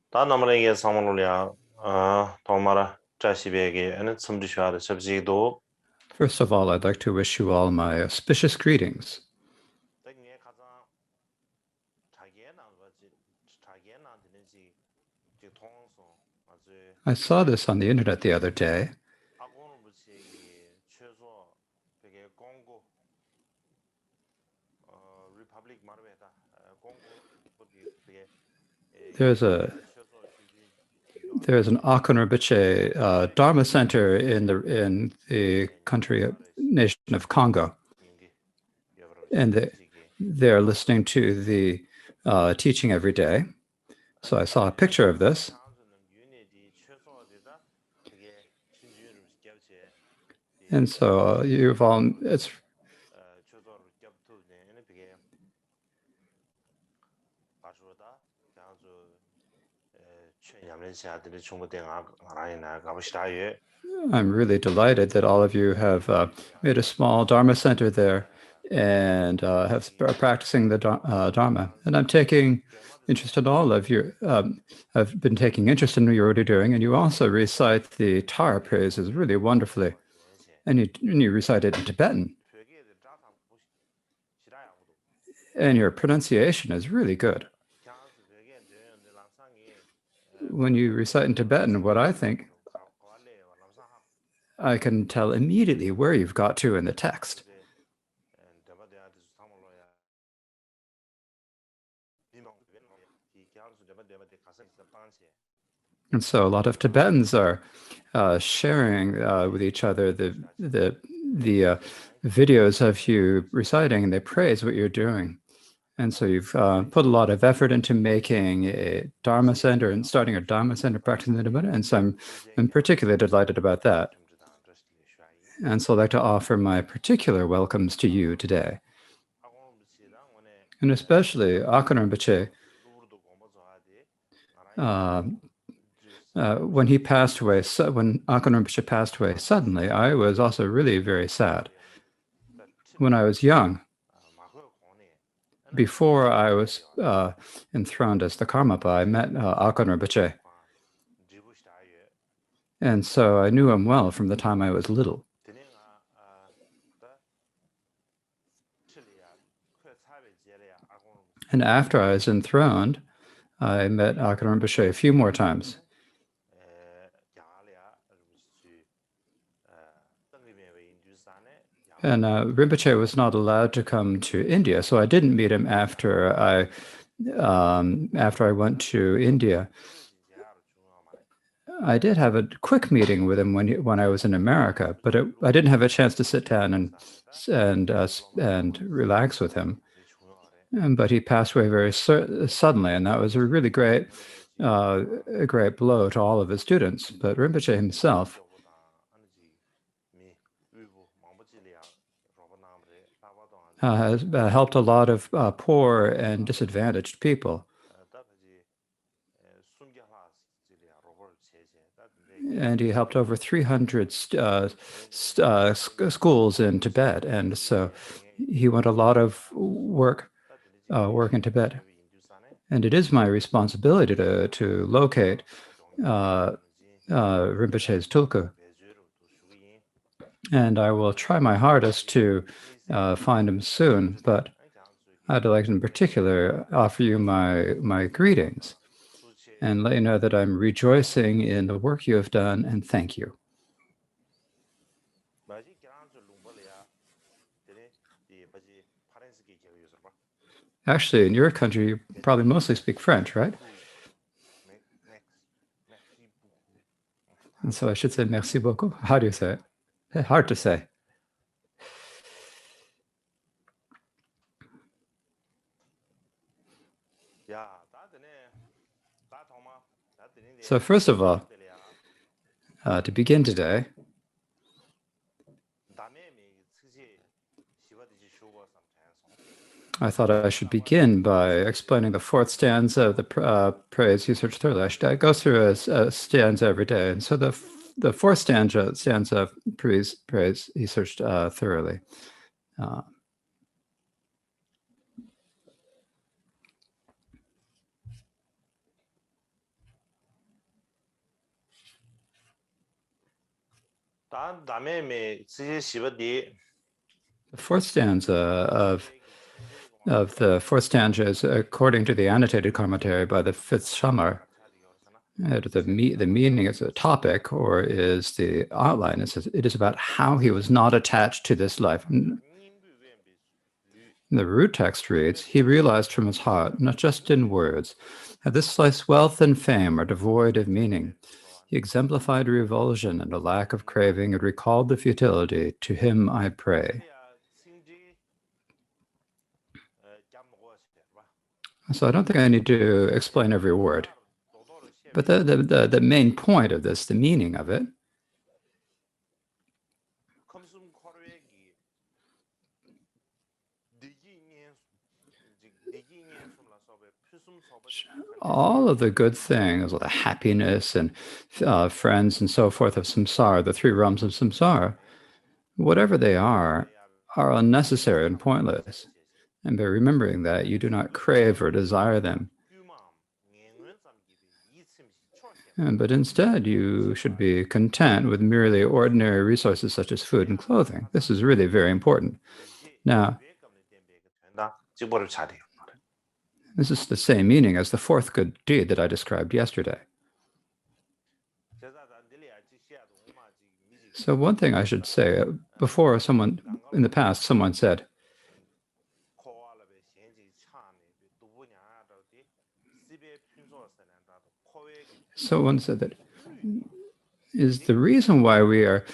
다 나무에게 사물로야 도마라 자시베에게는 섬지샤르 섭지도 First of all, I'd like to wish you all my auspicious greetings. I saw this on the internet the other day. There's an Akon Rinpoche Dharma Center in the nation of Congo, and they're listening to the teaching every day. So I saw a picture of this. And so you've all, it's I'm really delighted that all of you have made a small Dharma center there and are practicing the Dharma. And I'm taking interest in all of you. I've been taking interest in what you're already doing, and you also recite the Tara praises really wonderfully. And you recite it in Tibetan. And your pronunciation is really good. When you recite in Tibetan, what I think, I can tell immediately where you've got to in the text. And so a lot of Tibetans are sharing with each other the videos of you reciting, and they praise what you're doing. And so you've put a lot of effort into making a Dharma center and starting a Dharma center practicing the Dhamma. And so I'm particularly delighted about that. And so I'd like to offer my particular welcomes to you today. And especially Akon Rinpoche, when he passed away, when Akon Rinpoche passed away suddenly, I was also really very sad. When I was young, before I was enthroned as the Karmapa, I met Akon Rinpoche. And so I knew him well from the time I was little. And after I was enthroned, I met Akon Rinpoche a few more times. And Rinpoche was not allowed to come to India, so I didn't meet him after I went to India. I did have a quick meeting with him when I was in America, but I didn't have a chance to sit down and relax with him. But he passed away very suddenly, and that was a really great blow to all of his students. But Rinpoche himself has helped a lot of poor and disadvantaged people. And he helped over 300 schools in Tibet. And so he went a lot of work in Tibet. And it is my responsibility to locate Rinpoche's tulku. And I will try my hardest to find him soon, but I'd like in particular offer you my greetings and let you know that I'm rejoicing in the work you have done, and thank you. Actually, in your country, you probably mostly speak French, right? And so I should say merci beaucoup. How do you say it? Hard to say. So first of all, to begin today, I thought I should begin by explaining the fourth stanza of the praise he searched thoroughly. I go through a stanza every day, and so the fourth stanza of praise he searched thoroughly. The fourth stanza of the fourth stanza is according to the annotated commentary by the fifth Shamar. The meaning is a topic or is the outline. It is about how he was not attached to this life. The root text reads, he realized from his heart, not just in words, that this life's wealth and fame are devoid of meaning. He exemplified revulsion and a lack of craving and recalled the futility. To him I pray. So I don't think I need to explain every word. But the main point of this, the meaning of it, all of the good things, all the happiness and friends and so forth of samsara, the three realms of samsara, whatever they are unnecessary and pointless. And by remembering that, you do not crave or desire them. But instead, you should be content with merely ordinary resources such as food and clothing. This is really very important. Now, this is the same meaning as the fourth good deed that I described yesterday. So one thing I should say, before in the past, someone said, that is the reason why we are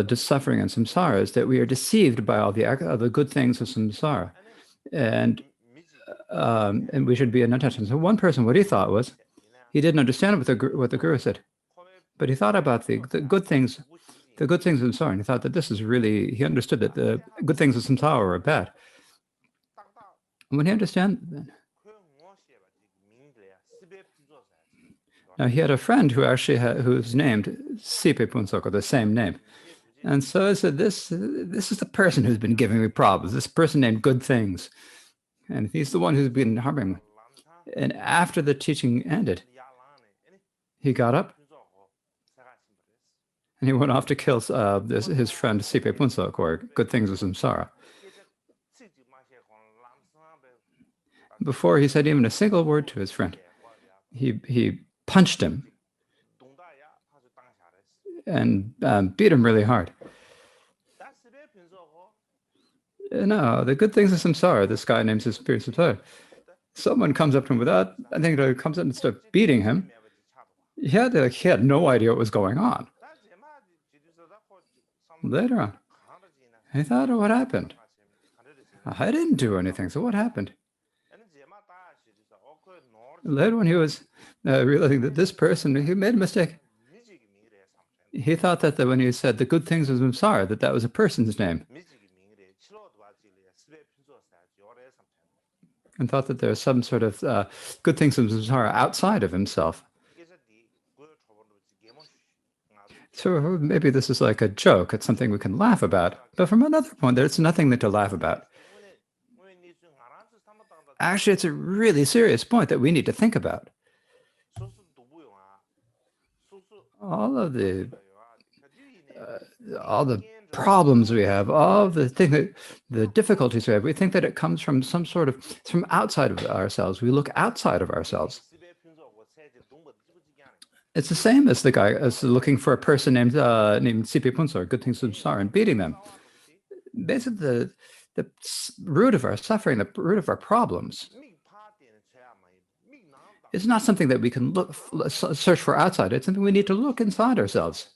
just suffering in samsara is that we are deceived by all the good things of samsara. And we should be unattached. So one person, what he thought was, he didn't understand what the guru said, but he thought about the good things of samsara, and he thought that he understood that the good things of samsara are bad. When he understood, now he had a friend who's named Sipe Punsoko, the same name. And so I said, this is the person who's been giving me problems, this person named Good Things. And he's the one who's been harming me. And after the teaching ended, he got up and he went off to kill his friend Sipe Punsok, or Good Things of Samsara. Before he said even a single word to his friend, he punched him and beat him really hard. No, the Good Things of Samsara, this guy names his spirit Samsara. Someone comes up to him comes up and starts beating him. He had no idea what was going on. Later on, he thought, what happened? I didn't do anything, so what happened? Later when he was realizing that this person, he made a mistake. He thought that when he said the Good Things of Samsara, that was a person's name. And thought that there was some sort of good things of samsara outside of himself. So maybe this is like a joke. It's something we can laugh about. But from another point, there's nothing to laugh about. Actually, it's a really serious point that we need to think about. All the problems we have, all the difficulties we have, we think that it comes from from outside of ourselves. We look outside of ourselves. It's the same as the guy as looking for a person named Sipe Punsor, Good Things of Samsara, and beating them. Basically, the root of our suffering, the root of our problems, is not something that we can search for outside. It's something we need to look inside ourselves.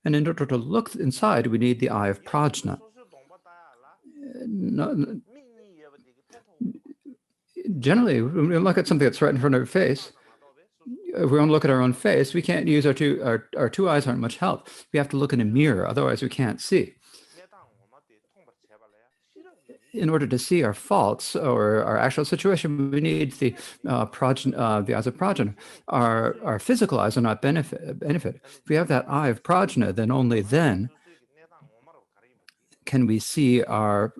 And in order to look inside, we need the eye of prajna. Generally, when we look at something that's right in front of our face, if we want to look at our own face, we can't use our two eyes aren't much help. We have to look in a mirror, otherwise we can't see. In order to see our faults or our actual situation, we need the eyes of prajna. Our physical eyes are not benefit. If we have that eye of prajna, then only then can we see our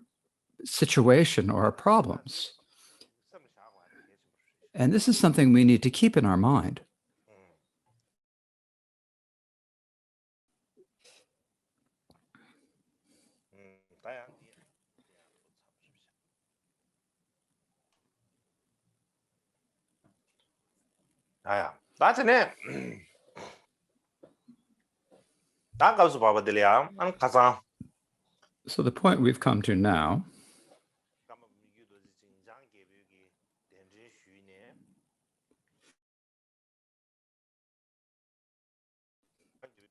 situation or our problems. And this is something we need to keep in our mind. 아야, 나한테네. 나 가서 봐봐들이야. 안 가자. So the point we've come to now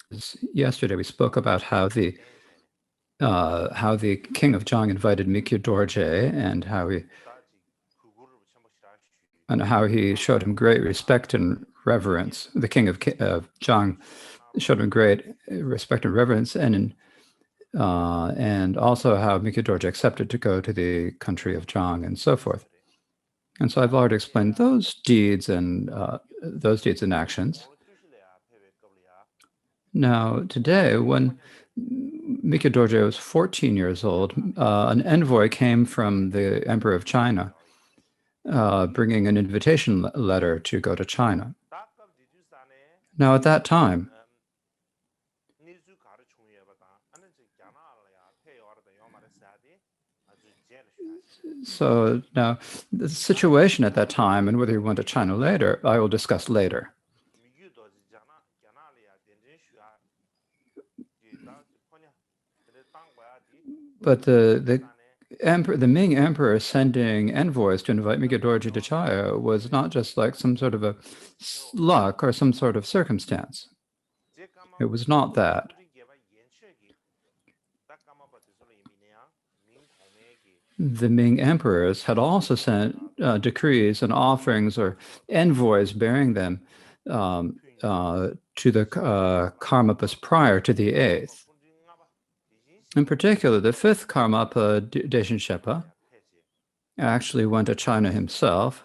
is yesterday we spoke about how the king of Zhang invited Mikyu Dorje and how he showed him great respect and reverence. The king of Zhang showed him great respect and reverence, and also how Mikyu Dorje accepted to go to the country of Zhang and so forth. And so I've already explained those deeds and actions. Now, today, when Mikyu Dorje was 14 years old, an envoy came from the Emperor of China, bringing an invitation letter to go to China. Now, at that time, so now the situation at that time and whether he went to China later, I will discuss later. But the Ming emperor sending envoys to invite Mikyu Dorje to China was not just like some sort of a luck or some sort of circumstance. It was not that. The Ming emperors had also sent decrees and offerings or envoys bearing them to the Karmapas prior to the 8th. In particular, the 5th Karmapa, Deshin Shepa, actually went to China himself.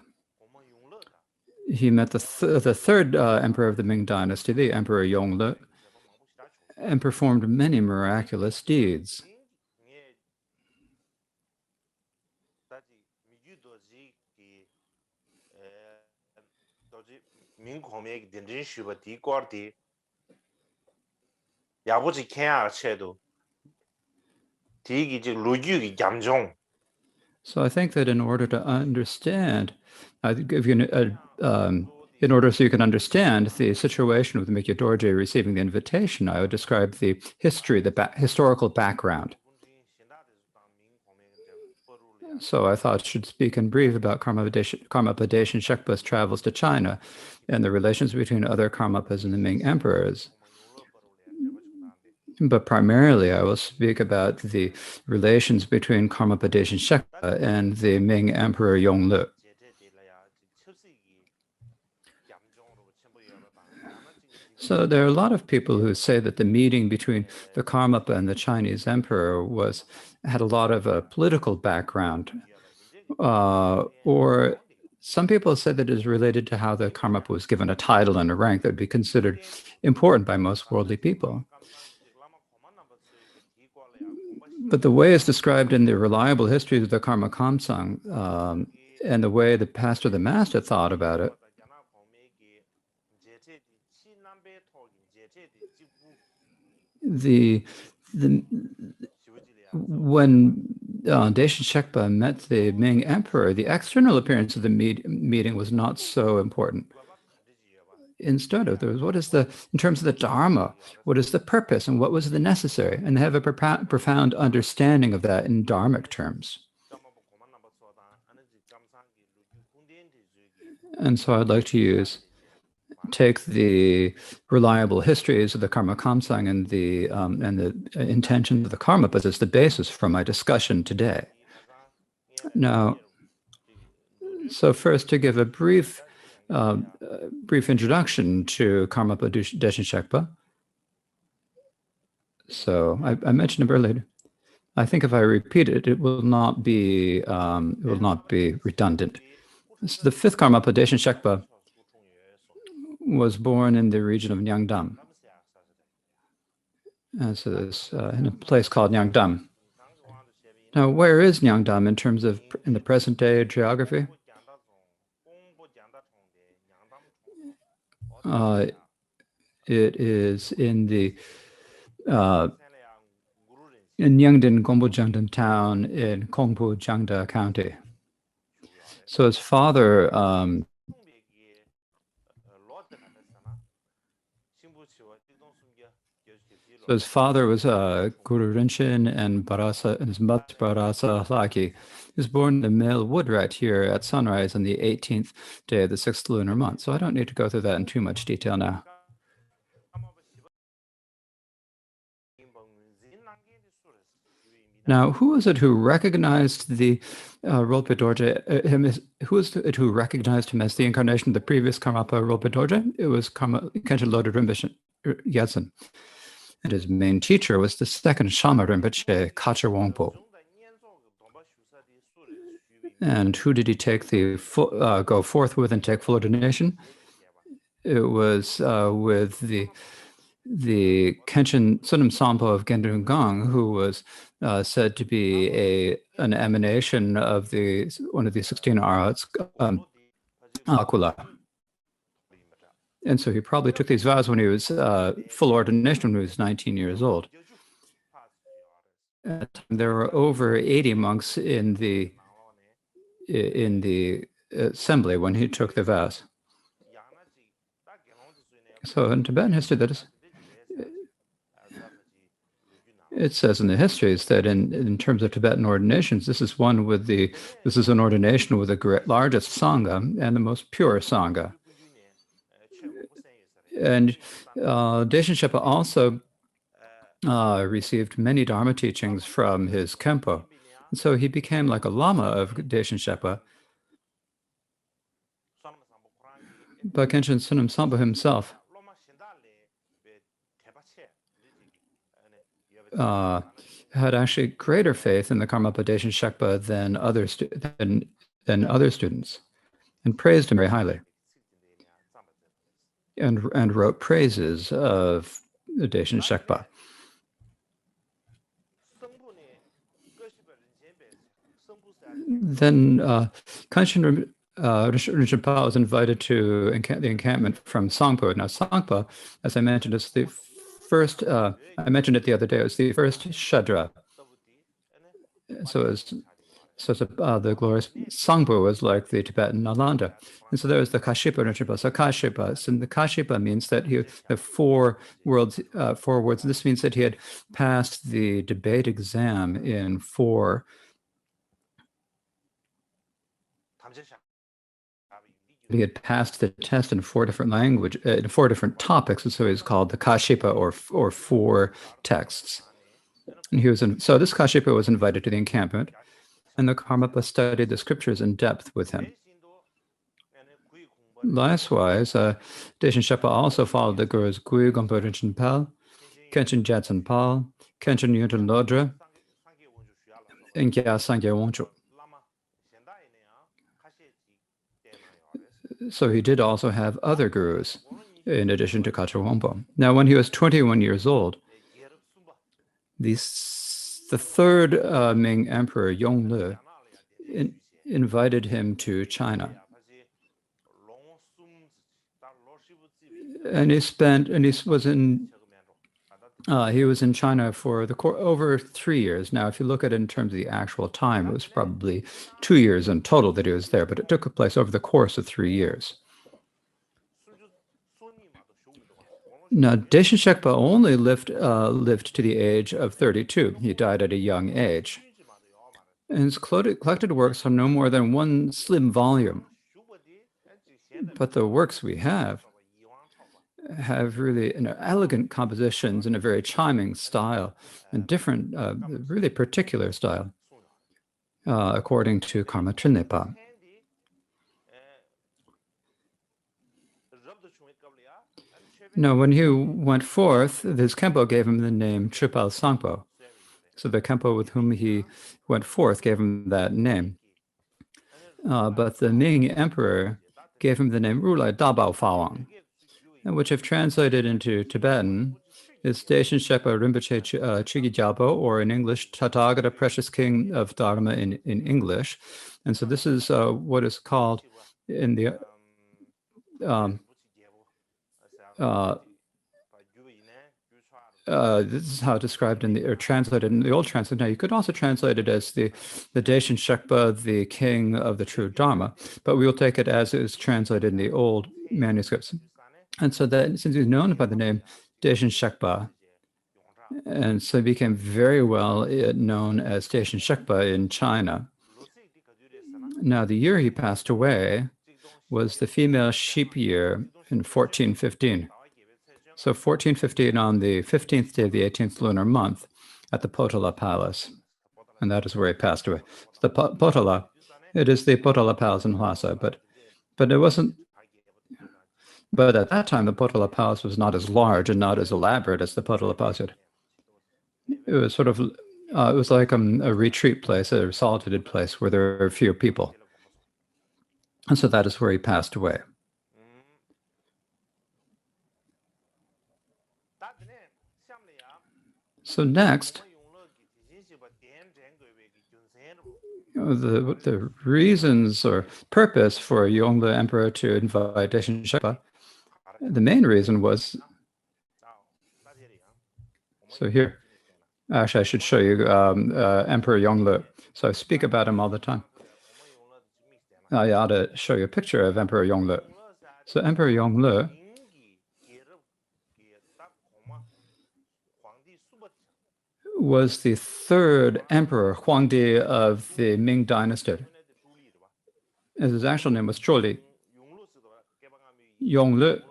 He met the third emperor of the Ming dynasty, the Emperor Yongle, and performed many miraculous deeds. So I think that in order to understand, in order so you can understand the situation with Mikyu Dorje receiving the invitation, I would describe the history, the historical background. So I thought I should speak in brief about Karmapa Deshin Shekpa's travels to China and the relations between other Karmapas and the Ming emperors. But primarily, I will speak about the relations between Karmapa Deshin Shekpa and the Ming Emperor Yongle. So there are a lot of people who say that the meeting between the Karmapa and the Chinese emperor had a lot of a political background, or some people say that it is related to how the Karmapa was given a title and a rank that would be considered important by most worldly people. But the way it's described in the reliable histories of the Karma Kamsang and the way the pastor, the master, thought about it, when Deshin Shekpa met the Ming emperor, the external appearance of the meeting was not so important. Instead of what is in terms of the Dharma, what is the purpose and what was the necessary? And they have a profound understanding of that in Dharmic terms. And so I'd like to take the reliable histories of the Karma Kamsang and the intention of the Karmapas as the basis for my discussion today. Now, so first to give a brief introduction to Karmapa Deshin Shekpa. So I mentioned it earlier. I think if I repeat it, it will not be redundant. So the 5th Karmapa Deshin Shekpa was born in the region of Nyangdam. So this in a place called Nyangdam. Now, where is Nyangdam in terms of in the present day geography? It is in the in Nyangdan Gombo-Jiangdan town in Gongbu-Jiangda County. So his father So his father was Guru Rinchen and Barasa, and his mother Barasa Hlaki. He was born in the male woodrat here at sunrise on the 18th day of the 6th lunar month. So I don't need to go through that in too much detail now. Now, who was it who recognized the Rilpa Dorje? Who was it who recognized him as the incarnation of the previous Karmapa Rilpa Dorje? It was Khenchen Lodro Rinpoche Yatsen. And his main teacher was the second Shama Rinpoche, Kacha Wongpo. And who did he take go forth with and take full ordination? It was with the Khenchen Sunam Sampo of Gendun Gang, who was said to be an emanation of one of the 16 arhats, Akula. And so he probably took these vows when he was full ordination, when he was 19 years old. At the time, there were over 80 monks in the assembly when he took the vows. So in Tibetan history, it says in the histories that in terms of Tibetan ordinations, this is an ordination with the largest sangha and the most pure sangha. And Deshin Shepa also received many Dharma teachings from his Khenpo. And so he became like a lama of Deshin Shepa. But Khenchen Sunam Sampo himself had actually greater faith in the Karmapa Deshin Shepa than other students, and praised him very highly, and wrote praises of the Deshin Shepa. Then Khenchen Rinpoche was invited to the encampment from Sangpo. Now Sangpo, as I mentioned, is the first, I mentioned it the other day, it was the first Shadra. So the glorious Sangpo was like the Tibetan Nalanda. And so there was the Kashipa Rinpoche. So Kashipa, and the Kashipa means that he had 4 words. This means that he had passed the debate exam in 4. He had passed the test in 4 different in 4 different topics, and so he's called the Kashipa, or 4 texts. And so this Kashipa was invited to the encampment, and the Karmapa studied the scriptures in depth with him. Likewise, Deshin Shepa also followed the gurus Gui Gompa Rinchen Pal, Khenchen Jatsen Pal, Khenchen Yunten Lodra, and Kya Sangye Wongchu. So he did also have other gurus in addition to Kacha Wongpo. Now, when he was 21 years old, the 3rd Ming Emperor Yongle invited him to China, and he was in China for over 3 years. Now, if you look at it in terms of the actual time, it was probably 2 years in total that he was there, but it took place over the course of 3 years. Now, Deshin Shepa only lived to the age of 32. He died at a young age. And his collected works are no more than 1 slim volume. But the works we have really elegant compositions in a very chiming style, and different, really particular style, according to Karma Trinlepa. Now, when he went forth, his Khenpo gave him the name Tripal Sangpo. So the Khenpo with whom he went forth gave him that name. But the Ming Emperor gave him the name Rulai Dabao Fawang, which, if translated into Tibetan, is Deshin Shepa Rinpoche Chigi Gyalpo, or in English, Tathagata Precious King of Dharma in English. And so this is what is called in the this is how it's described translated in the old translation. Now, you could also translate it as the Deshin Shepa, the king of the true Dharma, but we will take it as it is translated in the old manuscripts. And so that since he's known by the name Deshin Shekpa, and so he became very well known as Deshin Shekpa in China. Now, the year he passed away was the female sheep year in 1415. So 1415 on the 15th day of the 18th lunar month at the Potala Palace. And that is where he passed away. So the Potala, it is the Potala Palace in Lhasa, but it wasn't. But at that time, the Potala Palace was not as large and not as elaborate as the Potala Palace. It was sort of, it was like a retreat place, a solitude place where there were few people. And so that is where he passed away. So next, the reasons or purpose for Yongle Emperor to invite Deshin Shekpa, the main reason was, so here, actually I should show you Emperor Yongle. So I speak about him all the time. I ought to show you a picture of Emperor Yongle. So Emperor Yongle was the third emperor, Huangdi, of the Ming dynasty. His actual name was Zhuoli. Yongle.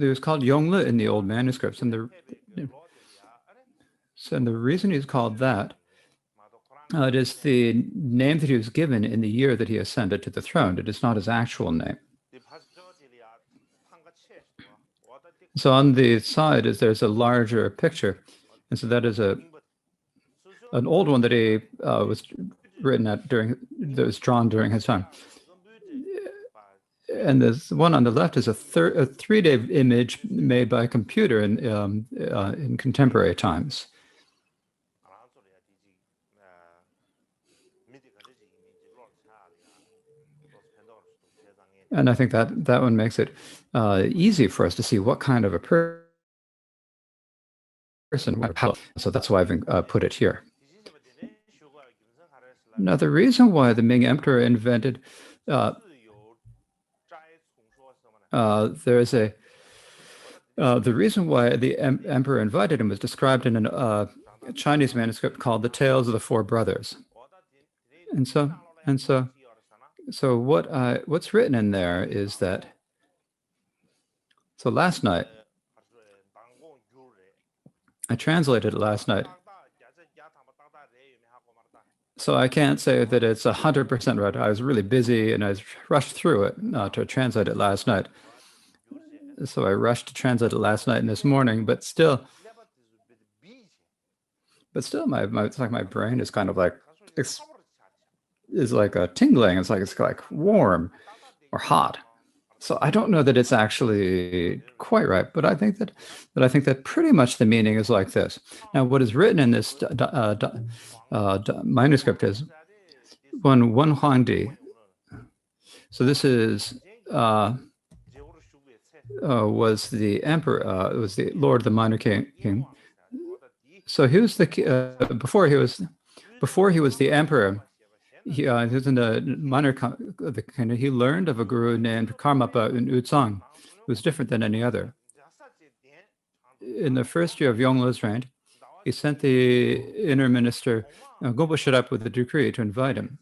It was called Yongle in the old manuscripts. And the reason he's called that, it is the name that he was given in the year that he ascended to the throne. It is not his actual name. So on the side there's a larger picture. And so that is an old one that he was written at that was drawn during his time. And this one on the left is a 3-day image made by a computer in contemporary times. And I think that one makes it easy for us to see what kind of a person. So that's why I've put it here. Now, the reason why the Ming Emperor invented the reason why the emperor invited him was described in a Chinese manuscript called "The Tales of the Four Brothers," and so what's written in there is that. So last night, I translated it last night. So I can't say that it's 100% right. I was really busy and I rushed through it to translate it last night. So I rushed to translate it last night and this morning, but still, it's like my brain is kind of like is like a tingling. It's like warm or hot. So I don't know that it's actually quite right, but I think that pretty much the meaning is like this. Now, what is written in this manuscript is one Huangdi. So this is was the emperor, was the Lord, the Minor King. So he was the before he was the emperor. He was in the minor kind. He learned of a guru named Karmapa in Uzang, who was different than any other. In the first year of Yongle's reign, he sent the inner minister Gompo Sharap with a decree to invite him.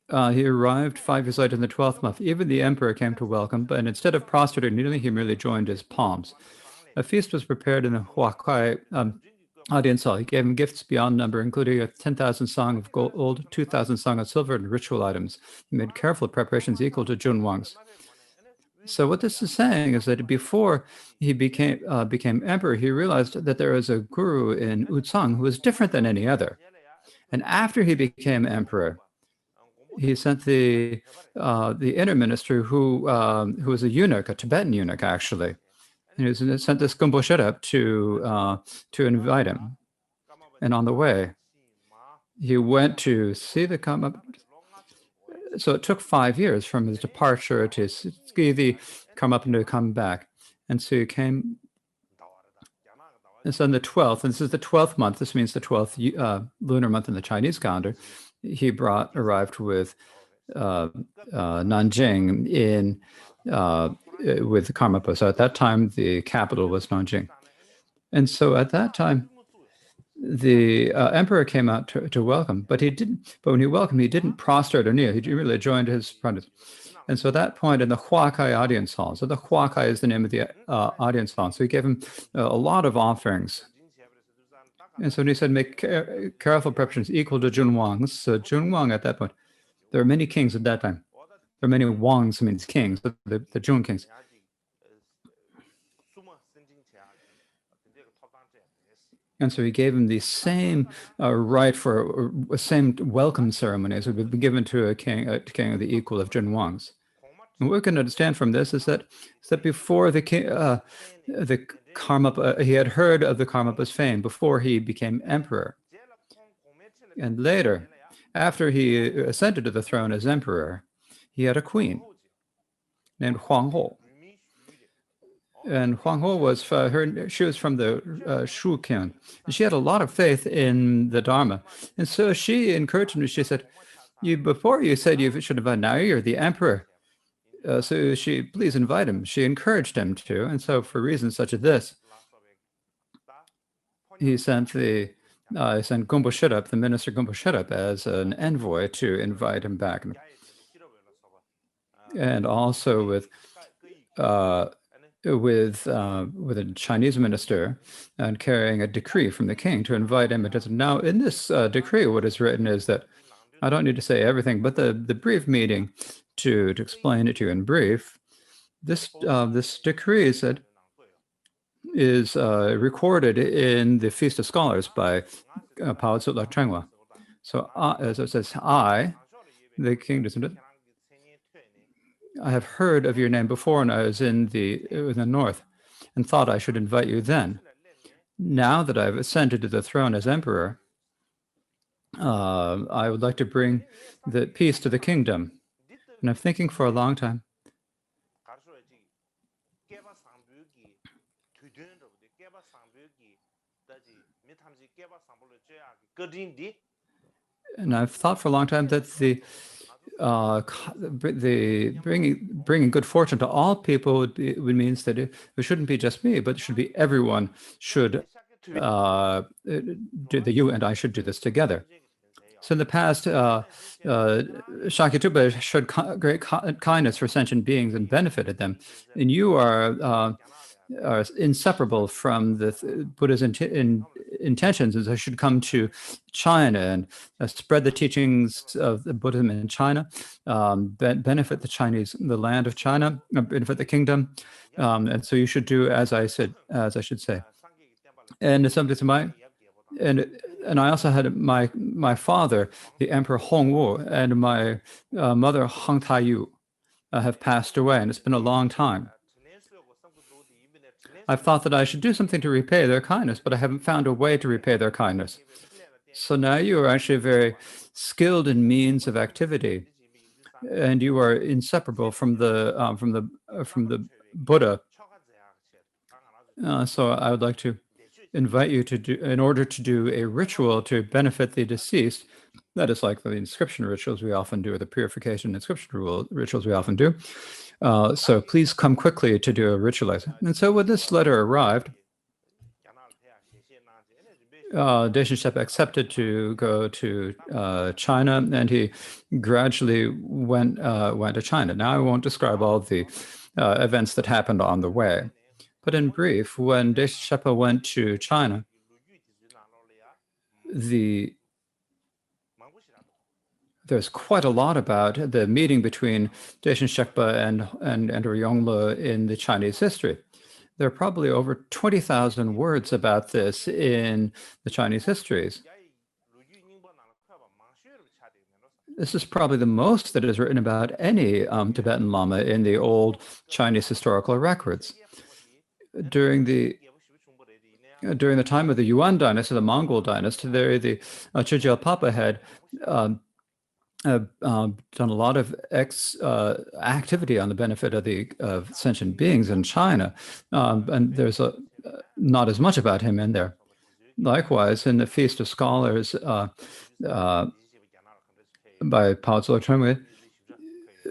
He arrived 5 years later in the 12th month. Even the emperor came to welcome, but instead of prostrating kneeling, he merely joined his palms. A feast was prepared in the Huakai audience hall. He gave him gifts beyond number, including a 10,000 song of gold, 2,000 song of silver, and ritual items. He made careful preparations equal to Junwang's. So what this is saying is that before he became emperor, he realized that there was a guru in Uzang who was different than any other. And after he became emperor, he sent the inner minister who was a eunuch, a Tibetan eunuch, actually. And he sent this Gompo Sharap to invite him. And on the way, he went to see the Karmapa. So it took 5 years from his departure to see the Karmapa to come back. And so he came. And so on the 12th, and this is the 12th month, this means the 12th lunar month in the Chinese calendar, he arrived with Nanjing with Karmapa. So at that time, the capital was Nanjing. And so at that time, the emperor came out to welcome, but he didn't. But when he welcomed, he didn't prostrate or kneel. He really joined his brothers. And so at that point in the Huakai audience hall, so the Huakai is the name of the audience hall. So he gave him a lot of offerings. And so he said, make careful preparations equal to Junwangs. So Junwang at that point, there are many kings at that time. There are many Wangs, means kings, the Jun kings. And so he gave him the same right for same welcome ceremonies that would be given to a king of the equal of Junwangs. And what we can understand from this is that before the king, the Karmapa, he had heard of the Karmapa's fame before he became emperor. And later, after he ascended to the throne as emperor, he had a queen named Huang Ho. And Huang Ho was she was from the Shu king. And she had a lot of faith in the Dharma. And so she encouraged him. She said, before you said you should invite, now you're the emperor. So please invite him. She encouraged him to. And so for reasons such as this, he sent Gumbo Shirap, the minister Gumbo Shirap, as an envoy to invite him back. And also with a Chinese minister and carrying a decree from the king to invite him. Now, in this decree, what is written is that, I don't need to say everything, but the brief meeting to explain it to you in brief, this decree is recorded in the Feast of Scholars by Pao Tsutla Chengwa. So as it says, I, the king, I have heard of your name before, and I was in the north, and thought I should invite you then. Now that I've ascended to the throne as emperor, I would like to bring the peace to the kingdom. And I'm thinking for a long time. And I've thought for a long time that the bringing good fortune to all people would means that it shouldn't be just me, but it should be everyone should you and I should do this together. So in the past, Shakyatupa showed great kindness for sentient beings and benefited them. And you are inseparable from the Buddha's intentions, as I should come to China and spread the teachings of the Buddhism in China, benefit the land of China, benefit the kingdom. And so you should do as I should say. And something to my, and I also had my father, the Emperor Hongwu, and my mother Hong Taiyu have passed away, and it's been a long time. I've thought that I should do something to repay their kindness, but I haven't found a way to repay their kindness. So now you are actually very skilled in means of activity, and you are inseparable from the Buddha. So I would like to invite you to do, in order to do a ritual to benefit the deceased. That is like the inscription rituals we often do, or the purification inscription rituals we often do. So please come quickly to do a ritualizing. And so when this letter arrived, Deshin Shepa accepted to go to China, and he gradually went to China. Now I won't describe all the events that happened on the way. But in brief, when Deshin Shepa went to China, there's quite a lot about the meeting between Deshin Shepa and Yongle in the Chinese history. There are probably over 20,000 words about this in the Chinese histories. This is probably the most that is written about any Tibetan Lama in the old Chinese historical records. During the time of the Yuan dynasty, the Mongol dynasty, the Chujel Papa had done a lot of activity on the benefit of sentient beings in China, and there's not as much about him in there. Likewise, in the Feast of Scholars by Pao Zuo Chengwei,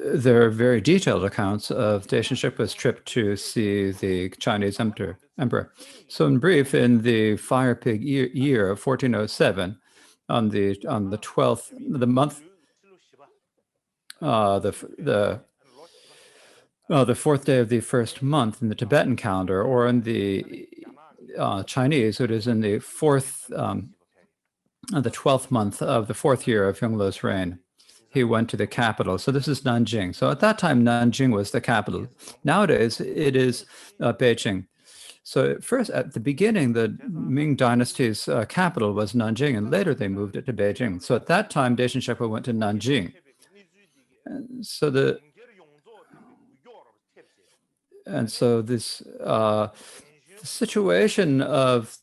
there are very detailed accounts of Dacian Sherpa's trip to see the Chinese emperor. So in brief, in the fire pig year of 1407, on the 12th, the month, the fourth day of the first month in the Tibetan calendar, or in the Chinese, it is in the the 12th month of the fourth year of Yongle's reign. He went to the capital. So this is Nanjing. So at that time, Nanjing was the capital. Nowadays, it is Beijing. So first, at the beginning, the Ming dynasty's capital was Nanjing, and later they moved it to Beijing. So at that time, Dacian Sherpa went to Nanjing. So this the situation of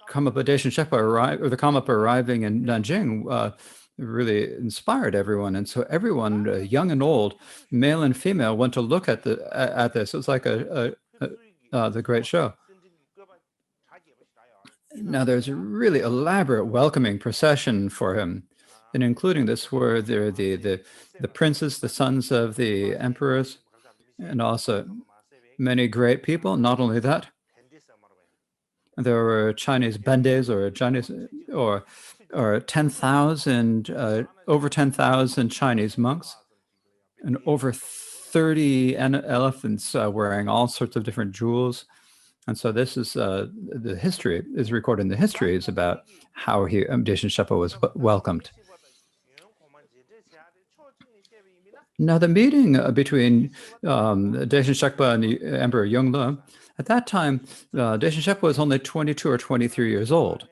Karmapa Dacian Sherpa the Karmapa arriving in Nanjing really inspired everyone, and so everyone, young and old, male and female, went to look at this. It was like the great show. Now there's a really elaborate welcoming procession for him, and including this were the princes, the sons of the emperors, and also many great people. Not only that, there were Chinese bandes or 10,000 over 10,000 Chinese monks, and over 30 elephants wearing all sorts of different jewels. And so this is the history is recorded in the histories about how Dacian Sherpa was welcomed. Now the meeting between Dacian Sherpa and the Emperor Yongle, at that time, Dacian Sherpa was only 22 or 23 years old,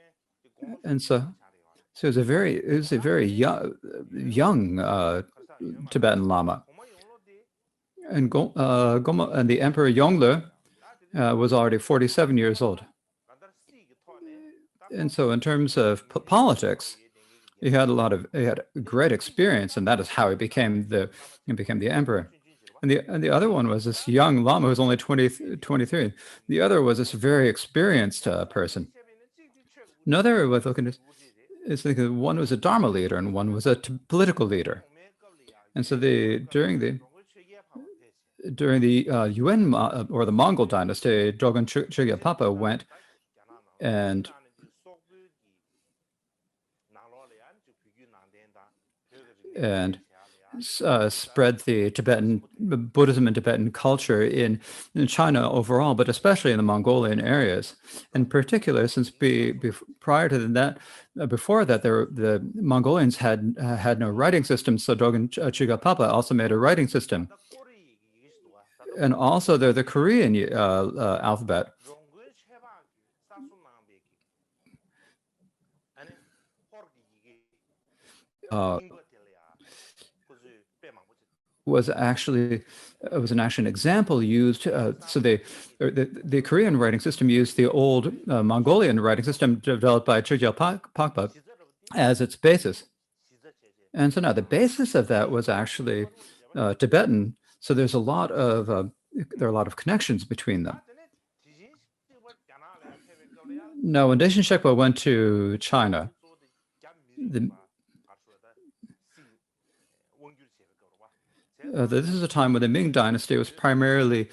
and so it was a very young Tibetan Lama, and the Emperor Yongle was already 47 years old. And so in terms of politics, he had great experience, and that is how he became the emperor. And the other one was this young Lama who was only 23. The other was this very experienced person. Another way of looking at is one was a Dharma leader and one was a political leader. And so during the Yuan or the Mongol dynasty, Dogon Chögyalpapa went and spread the Tibetan Buddhism and Tibetan culture in China overall, but especially in the Mongolian areas. In particular, since prior to that, before that, the Mongolians had no writing system, so Dogon Chögyalpapa also made a writing system, and also the Korean alphabet. Was an example used. So the Korean writing system used the old Mongolian writing system developed by Chögyalpapa as its basis. And so now the basis of that was actually Tibetan. So there are a lot of connections between them. Now, when Dacian Sherpa went to China, this is a time when the Ming dynasty was primarily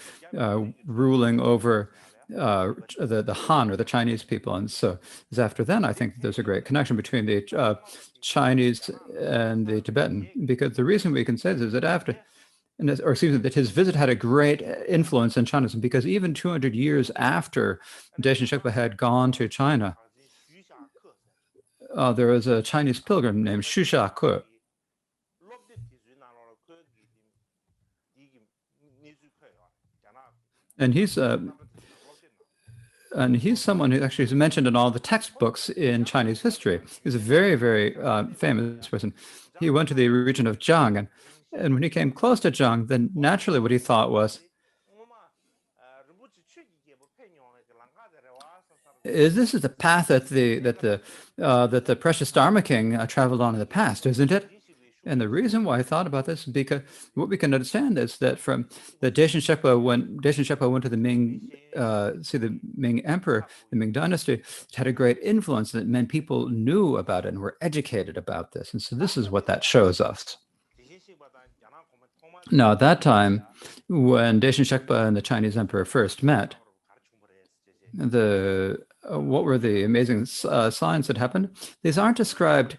ruling over the Han, or the Chinese people. And so after then, I think there's a great connection between the Chinese and the Tibetan, because the reason we can say this is that that his visit had a great influence in China, because even 200 years after Dacian Sherpa had gone to China, there was a Chinese pilgrim named Shusha Ke. And he's someone who actually is mentioned in all the textbooks in Chinese history. He's a very, very famous person. He went to the region of Zhang, and when he came close to Zhang, then naturally what he thought was, this is the path that the precious Dharma king traveled on in the past, isn't it? And the reason why I thought about this is because what we can understand is that from the Dacian Sherpa went to the Ming, see the Ming emperor, the Ming dynasty, it had a great influence that meant people knew about it and were educated about this. And so this is what that shows us. Now, at that time, when Daishin Shekpa and the Chinese emperor first met, what were the amazing signs that happened? These aren't described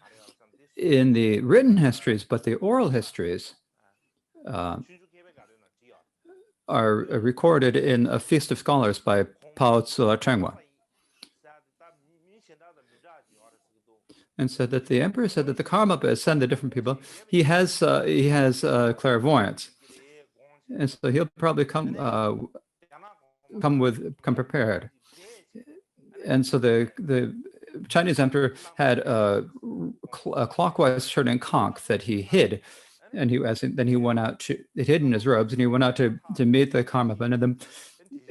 in the written histories, but the oral histories are recorded in A Feast of Scholars by Pao Tzu-Chengwa. And said that the emperor said that the Karmapa is sent to different people. He has clairvoyance, and so he'll probably come prepared. And so the Chinese emperor had a clockwise turning conch that he hid, and then he went out to it hid in his robes, and he went out to meet the Karmapa.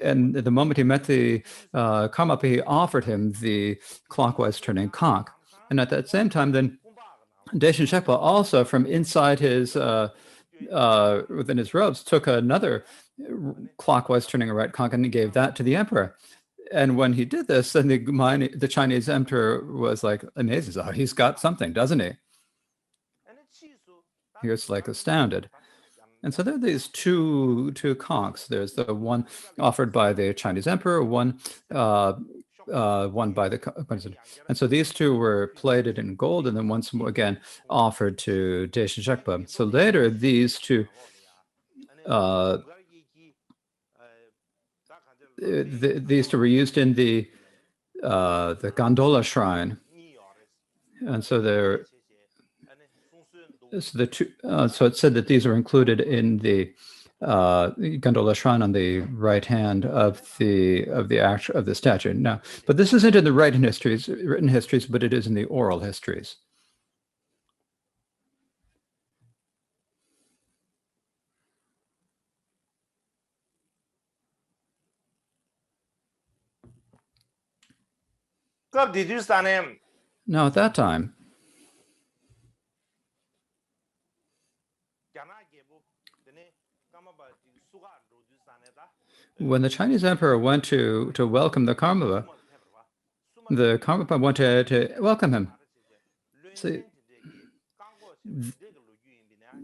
And the moment he met the Karmapa, he offered him the clockwise turning conch. And at that same time, then Daishin Shekpa also from inside his within his robes took another clockwise turning a right conch and he gave that to the emperor. And when he did this, then the Chinese emperor was like amazed. Oh, he's got something, doesn't he? He was like astounded. And so there are these two conchs. There's the one offered by the Chinese emperor, one by the, and so these two were plated in gold, and then once again offered to Daishin Shekpa. So later, these two were used in the gondola shrine, and so they're so the two. So it said that these were included in the gondola shrine on the right hand of the statue. Now, but this isn't in the written histories, but it is in the oral histories. Now, at that time, when the Chinese emperor went to welcome the Karmapa wanted to welcome him. See,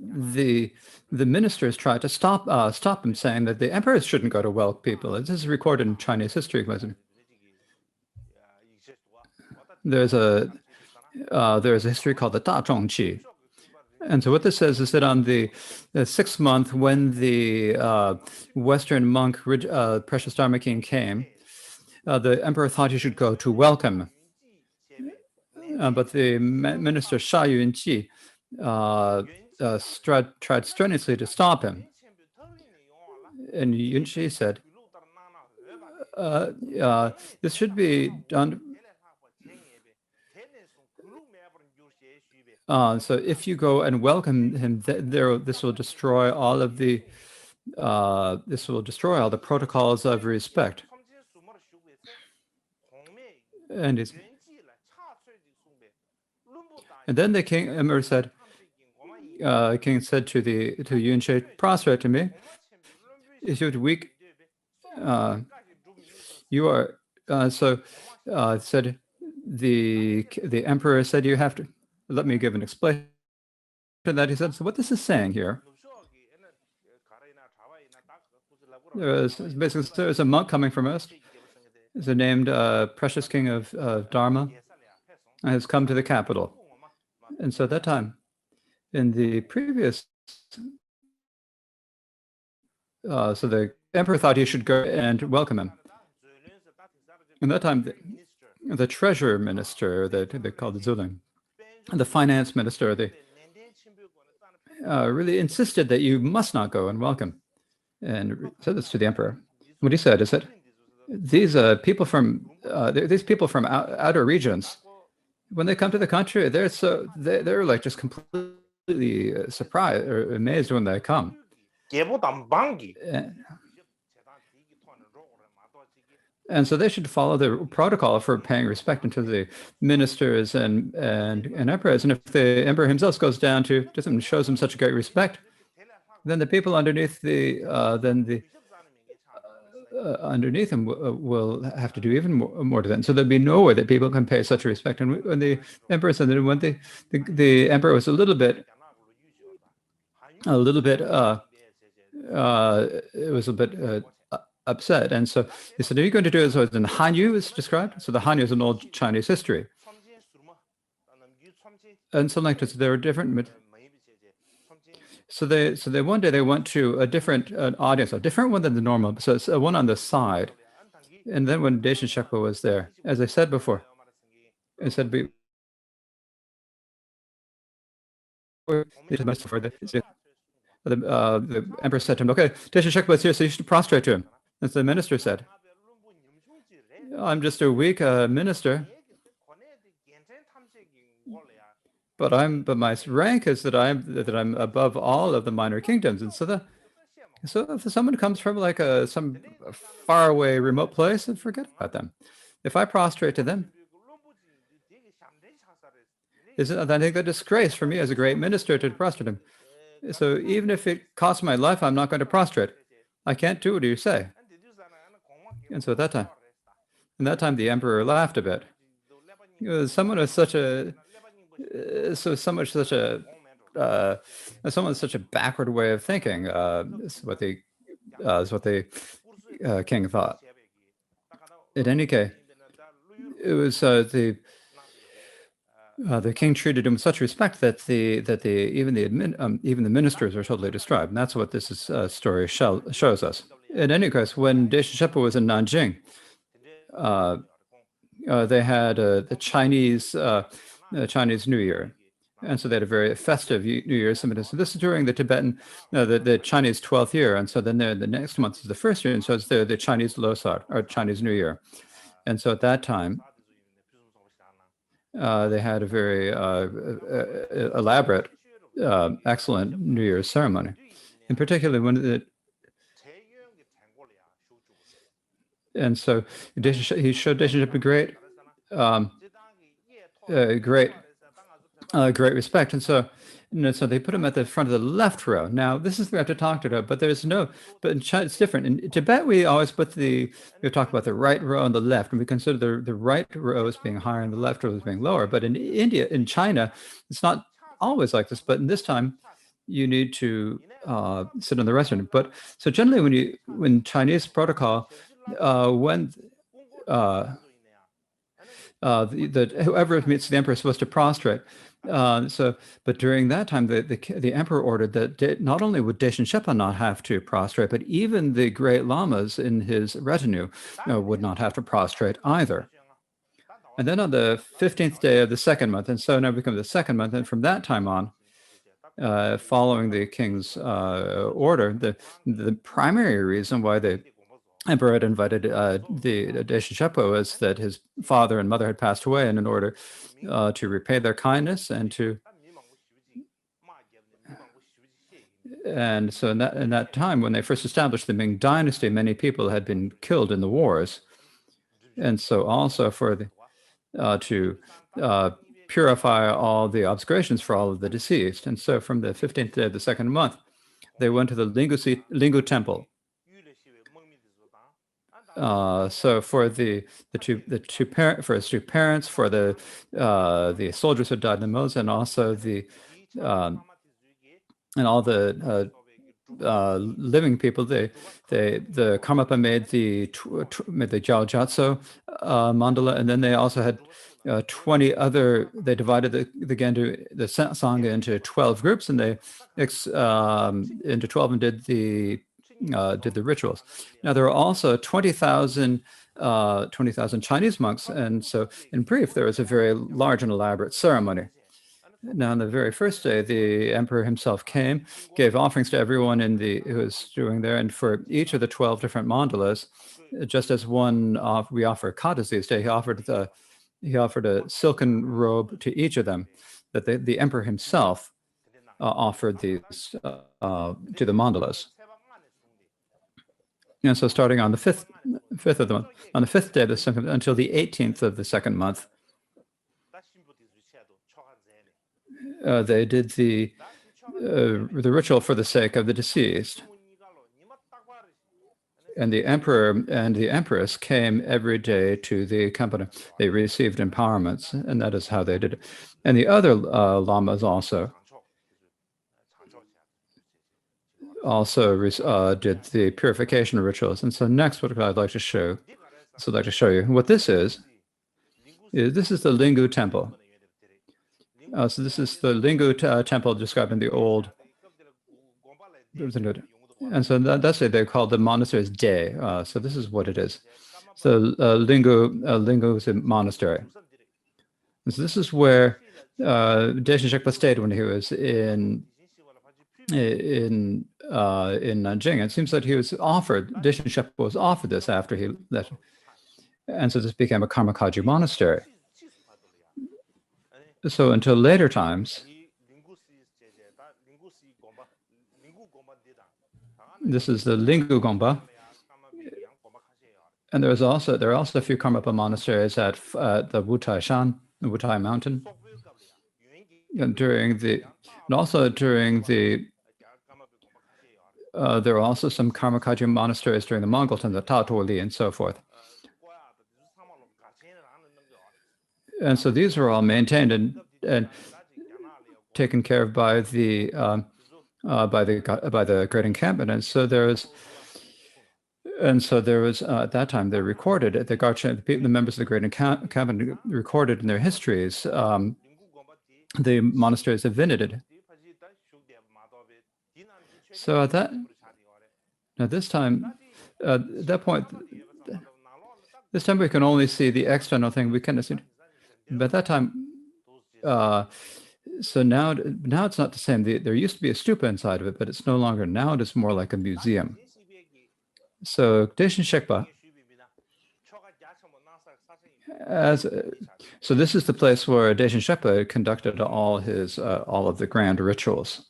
the ministers tried to stop him, saying that the emperors shouldn't go to welcome people. This is recorded in Chinese history. There's a history called the Da Zhongqi. And so what this says is that on the 6th month, when the Western monk Precious Dharma King came, the emperor thought he should go to welcome. But the minister Sha Yunji tried strenuously to stop him. And Yunji said, this should be done. So if you go and welcome him, this will destroy all the protocols of respect. And then the emperor said, king said to Yunche, prostrate to me. Is you weak? You are. Said the emperor said you have to. Let me give an explanation to that. He said, so what this is saying here, there's a monk coming from us. He's named Precious King of Dharma, and has come to the capital. And so at that time, in the previous, so the emperor thought he should go and welcome him. In that time, the treasurer minister, they called the Zuling, the finance minister, they really insisted that you must not go and welcome, and said this to the emperor. What he said is that these people from outer regions, when they come to the country, they're like just completely surprised or amazed when they come. And so they should follow the protocol for paying respect to the ministers and emperors. And if the emperor himself goes down to them and shows them such a great respect, then the people underneath underneath him will have to do even more to that. And so there'd be no way that people can pay such respect. And when the emperor said that, when the emperor was a little bit was a bit upset. And so he said, are you going to do it? So in Hanyu is described. So the Hanyu is an old Chinese history. And something like this, there were different. So they one day they went to a different audience, a different one than the normal. So it's one on the side. And then when Deshin Shekpa was there, as I said before, I said, the emperor said to him, okay, Deshin Shekpa is here, so you should prostrate to him. And so the minister said, I'm just a weak minister, but my rank is that I'm above all of the minor kingdoms. And so if someone comes from like some faraway remote place, then forget about them. If I prostrate to them, I think a disgrace for me as a great minister to prostrate him. So even if it costs my life, I'm not going to prostrate. I can't do what you say. And so at that time, the emperor laughed a bit. Someone with such a backward way of thinking is what the king thought. In any case, it was the king treated him with such respect that even the ministers are totally distraught. And that's what this story shows us. In any case, when Deshin Shekpa was in Nanjing, they had the Chinese New Year, and so they had a very festive New Year. So this is during the Tibetan, the Chinese 12th year, and so then the next month is the first year, and so it's the Chinese Losar or Chinese New Year, and so at that time. They had a very elaborate, excellent New Year's ceremony, in particular and so he showed Deshin Shekpa great respect, and so they put him at the front of the left row. Now this is what we have to talk about, but in China it's different. In Tibet we always we talk about the right row and the left, and we consider the right row as being higher and the left row as being lower. But in China, it's not always like this. But in this time, you need to sit on the restaurant. But so generally, when Chinese protocol, whoever meets the emperor is supposed to prostrate. But during that time, the emperor ordered that not only would Deshin Shekpa not have to prostrate, but even the great lamas in his retinue would not have to prostrate either. And then on the 15th day of the second month, and so now becomes the second month, and from that time on, following the king's order, the primary reason why the emperor had invited the Deshin Shekpa was that his father and mother had passed away, and in order to repay their kindness and so in that time when they first established the Ming dynasty, many people had been killed in the wars, and so also to purify all the obscurations for all of the deceased. And so from the 15th day of the second month, they went to the Lingu Temple. So for his two parents, for the soldiers who died in the mills, and also and all the living people, the Karmapa made the Jiao Jiatso mandala, and then they also had 20 other. They divided the Sangha into 12 groups, and they into 12 and did the rituals. Now there are also 20,000 Chinese monks, and so in brief, there was a very large and elaborate ceremony. Now on the very first day, the emperor himself came, gave offerings to everyone who was doing there, and for each of the 12 different mandalas, just as we offer katas these days, he offered a silken robe to each of them, that the emperor himself offered these to the mandalas. And so starting on the fifth of the month, on the 5th day of the second, until the 18th of the second month, they did the ritual for the sake of the deceased. And the emperor and the empress came every day to the company. They received empowerments, and that is how they did it. And the other lamas also. also did the purification rituals. And so next, what I'd like to show, so I'd like to show you what this is this is the Lingu Temple. So this is the Lingu Temple described in the old. And so that's it. They call the monasteries De. So this is what it is. So Lingu is a monastery. And so this is where Dashika stayed when he was in Nanjing. It seems that he was offered, Dashika was offered this after he left. And so this became a Karmapa monastery. So until later times, this is the Lingu Gompa. And there are also a few Karmapa monasteries at the Wutai Shan, the Wutai Mountain. And there are also some Karmapa monasteries during the Mongol time, the Tatoli and so forth. And so these are all maintained and taken care of by the great encampment. And so there was at that time they recorded it. The members of the great encampment recorded in their histories the monasteries have visited. So at that point, this time we can only see the external thing. We cannot see. But at that time, so now it's not the same. There used to be a stupa inside of it, but it's no longer. Now it is more like a museum. So Deshin Shekpa, so this is the place where Deshin Shekpa conducted all of the grand rituals.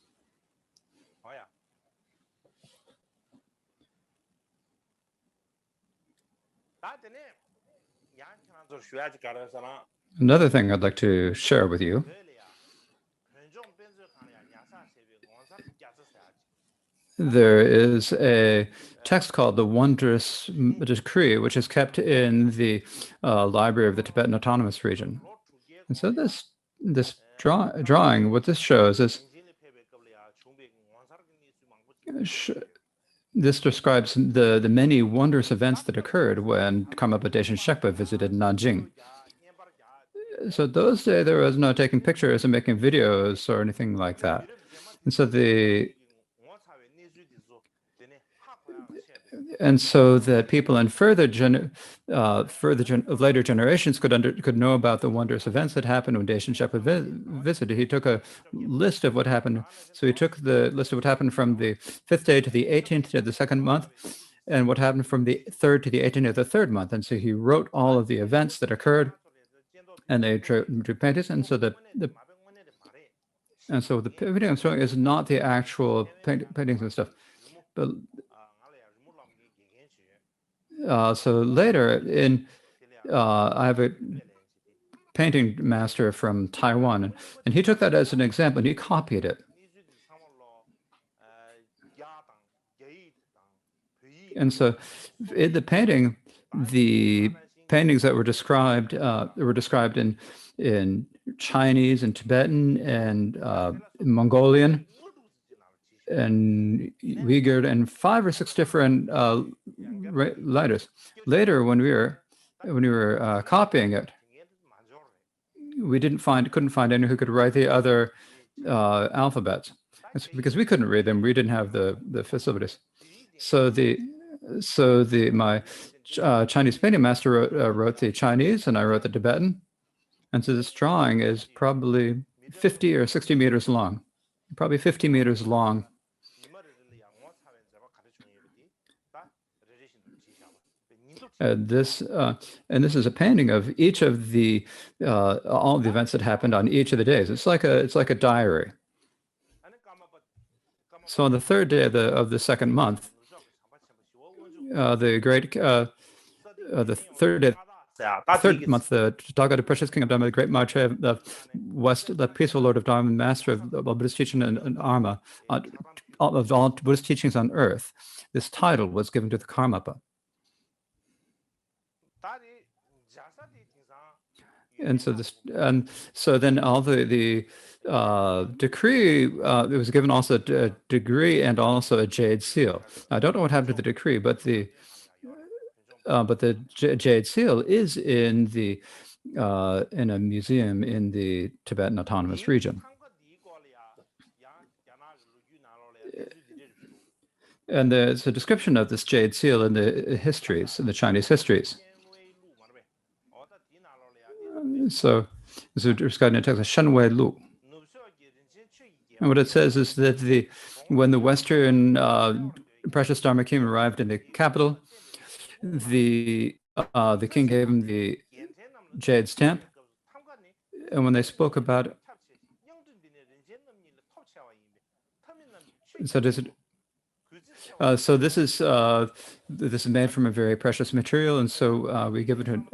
Another thing I'd like to share with you. There is a text called the Wondrous Decree, which is kept in the library of the Tibetan Autonomous Region. And so this drawing, what this shows is, this describes the many wondrous events that occurred when Karmapa Deshin Shekpa visited Nanjing. So those days there was no taking pictures and making videos or anything like that. And so that people in later generations could know about the wondrous events that happened when Deshin Shekpa visited. He took a list of what happened. So he took the list of what happened from the 5th day to the 18th day of the 2nd month, and what happened from the 3rd to the 18th of the 3rd month. And so he wrote all of the events that occurred, and they drew paintings. And so the video I'm showing is not the actual paintings and stuff, but so later I have a painting master from Taiwan, and he took that as an example and he copied it. And so in the painting, the paintings that were described in Chinese and Tibetan and Mongolian and Uyghur and 5 or 6 different letters. Later, when we were copying it, we couldn't find anyone who could write the other alphabets. It's because we couldn't read them. We didn't have the facilities. So my Chinese painting master wrote the Chinese, and I wrote the Tibetan. And so this drawing is probably 50 or 60 meters long, probably 50 meters long. This is a painting of each of the all the events that happened on each of the days. It's like a diary. So on the 3rd day of the 2nd month, the 3rd day. 3rd month, the Daga, the precious king of Dharma, the great Maitreya of the West, the peaceful Lord of Dharma, master of Buddhist teaching and Dharma, of all Buddhist teachings on earth. This title was given to the Karmapa. And so then all the decree, it was given also a degree and also a jade seal. I don't know what happened to the decree, but the jade seal is in a museum in the Tibetan Autonomous Region. And there's a description of this jade seal in the histories, in the Chinese histories. So described in the text, Shen Wei Lu. And what it says is that when the Western precious Dharma king arrived in the capital, the king gave him the Jade Stamp, and when they spoke about it, so this is made from a very precious material, and so we give it to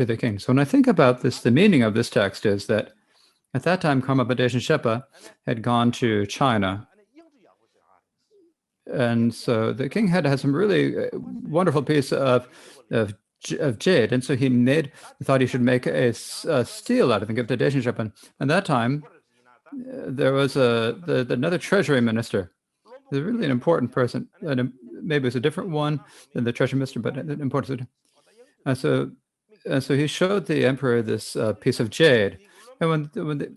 the king. So when I think about this, the meaning of this text is that at that time, Karmapa Shepa had gone to China, and so the king had some really wonderful piece of jade, and so he thought he should make a steel out of it and give it to Shepa. And at that time, there was another treasury minister. He's really an important person, and maybe it's a different one than the treasury minister, but an important. So he showed the emperor this piece of jade, and when the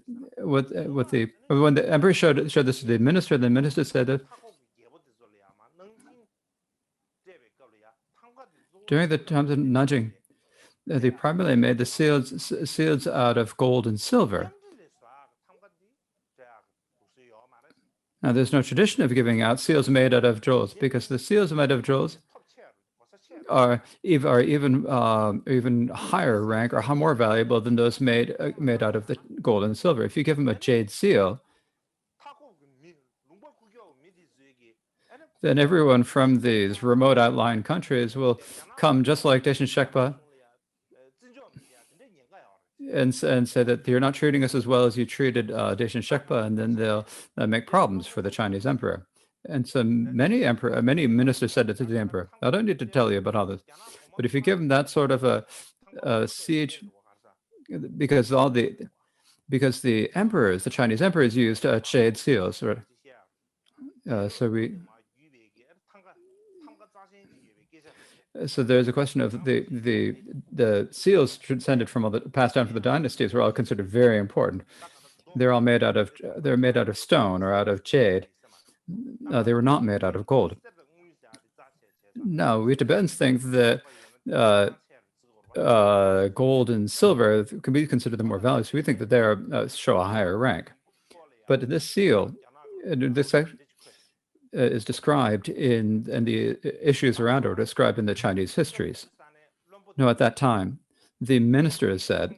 emperor showed this to the minister said that during the times of Nanjing, they primarily made the seals out of gold and silver. Now, there's no tradition of giving out seals made out of jewels because the seals made out of jewels are even higher rank or more valuable than those made out of the gold and silver. If you give them a jade seal, then everyone from these remote outlying countries will come just like Deshin Shekpa and say that you're not treating us as well as you treated Deshin Shekpa, and then they'll make problems for the Chinese emperor. And so many ministers said it to the emperor. I don't need to tell you about all this, but if you give them that sort of a siege, because the emperors, the Chinese emperors, used jade seals, right? So there's a question of the seals transcended from passed down from the dynasties were all considered very important. They're made out of stone or out of jade. They were not made out of gold. No, we Tibetans think that gold and silver can be considered the more valuable. So we think that they show a higher rank. But this seal, this is described in the issues around it are described in the Chinese histories. No, at that time, the ministers said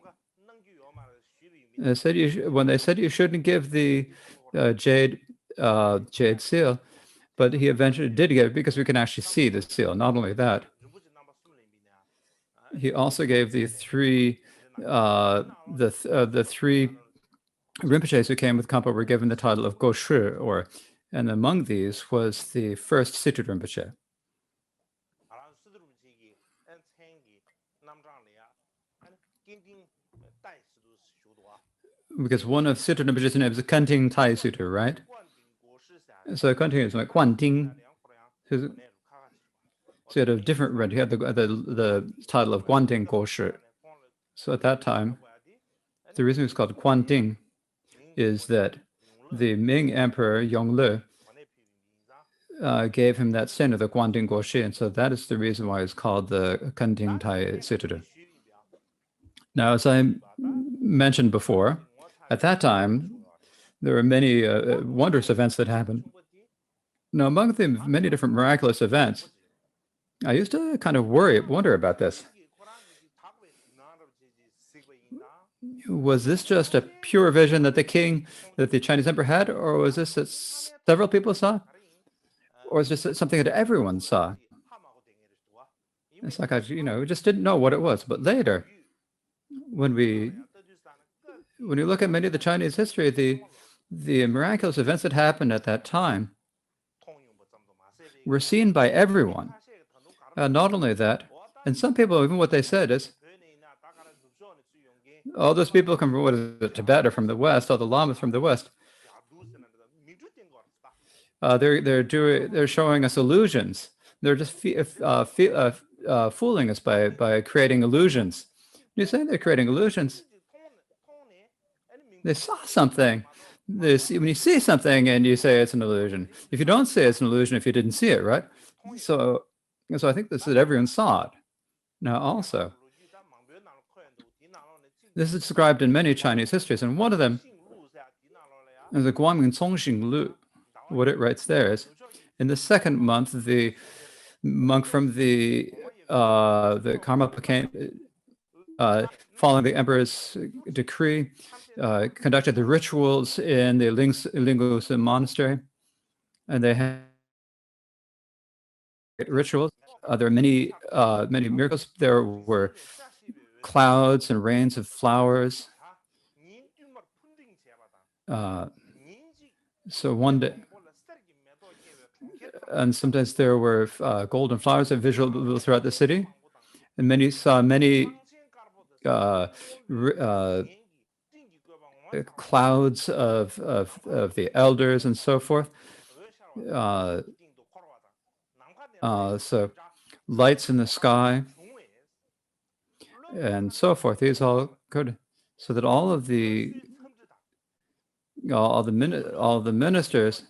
when they said you shouldn't give the jade seal, but he eventually did give it because we can actually see the seal. Not only that, he also gave the three Rinpoches who came with Kampa were given the title of Goshi, and among these was the first Situ Rinpoche. Because one of Situ Rinpoche's names is Kanting Tai Situ, right? So Kanting is like Guanding. So he had a different rank. He had the title of Guanding Goshi. So at that time, the reason it's called Guanding is that the Ming Emperor Yongle gave him that standard, the Guanding Goshi, and so that is the reason why it's called the Kanting Tai Situ. Now, as I mentioned before, at that time, there were many wondrous events that happened. Now, among the many different miraculous events, I used to kind of wonder about this. Was this just a pure vision that the Chinese emperor had, or was this that several people saw? Or is this something that everyone saw? It's like, we just didn't know what it was. But later, when you look at many of the Chinese history, the miraculous events that happened at that time were seen by everyone. Not only that, and some people, even what they said is, All those people come from, what is it, Tibet, or from the West, all the lamas from the West. They're showing us illusions. They're just fooling us by creating illusions. You say they're creating illusions. They saw something. When you see something and you say it's an illusion. If you don't say it's an illusion, if you didn't see it, right? So I think this is that everyone saw it. Now also, this is described in many Chinese histories, and one of them is the Guangming Congxing Lu. What it writes there is, in the second month, the monk from the Karmapa came, following the emperor's decree, conducted the rituals in the Lingu monastery, and they had rituals. There are many miracles. There were clouds and rains of flowers. So one day, and sometimes there were golden flowers that visible throughout the city, and many saw many clouds of the elders and so forth. So lights in the sky and so forth. These all good, so that all the ministers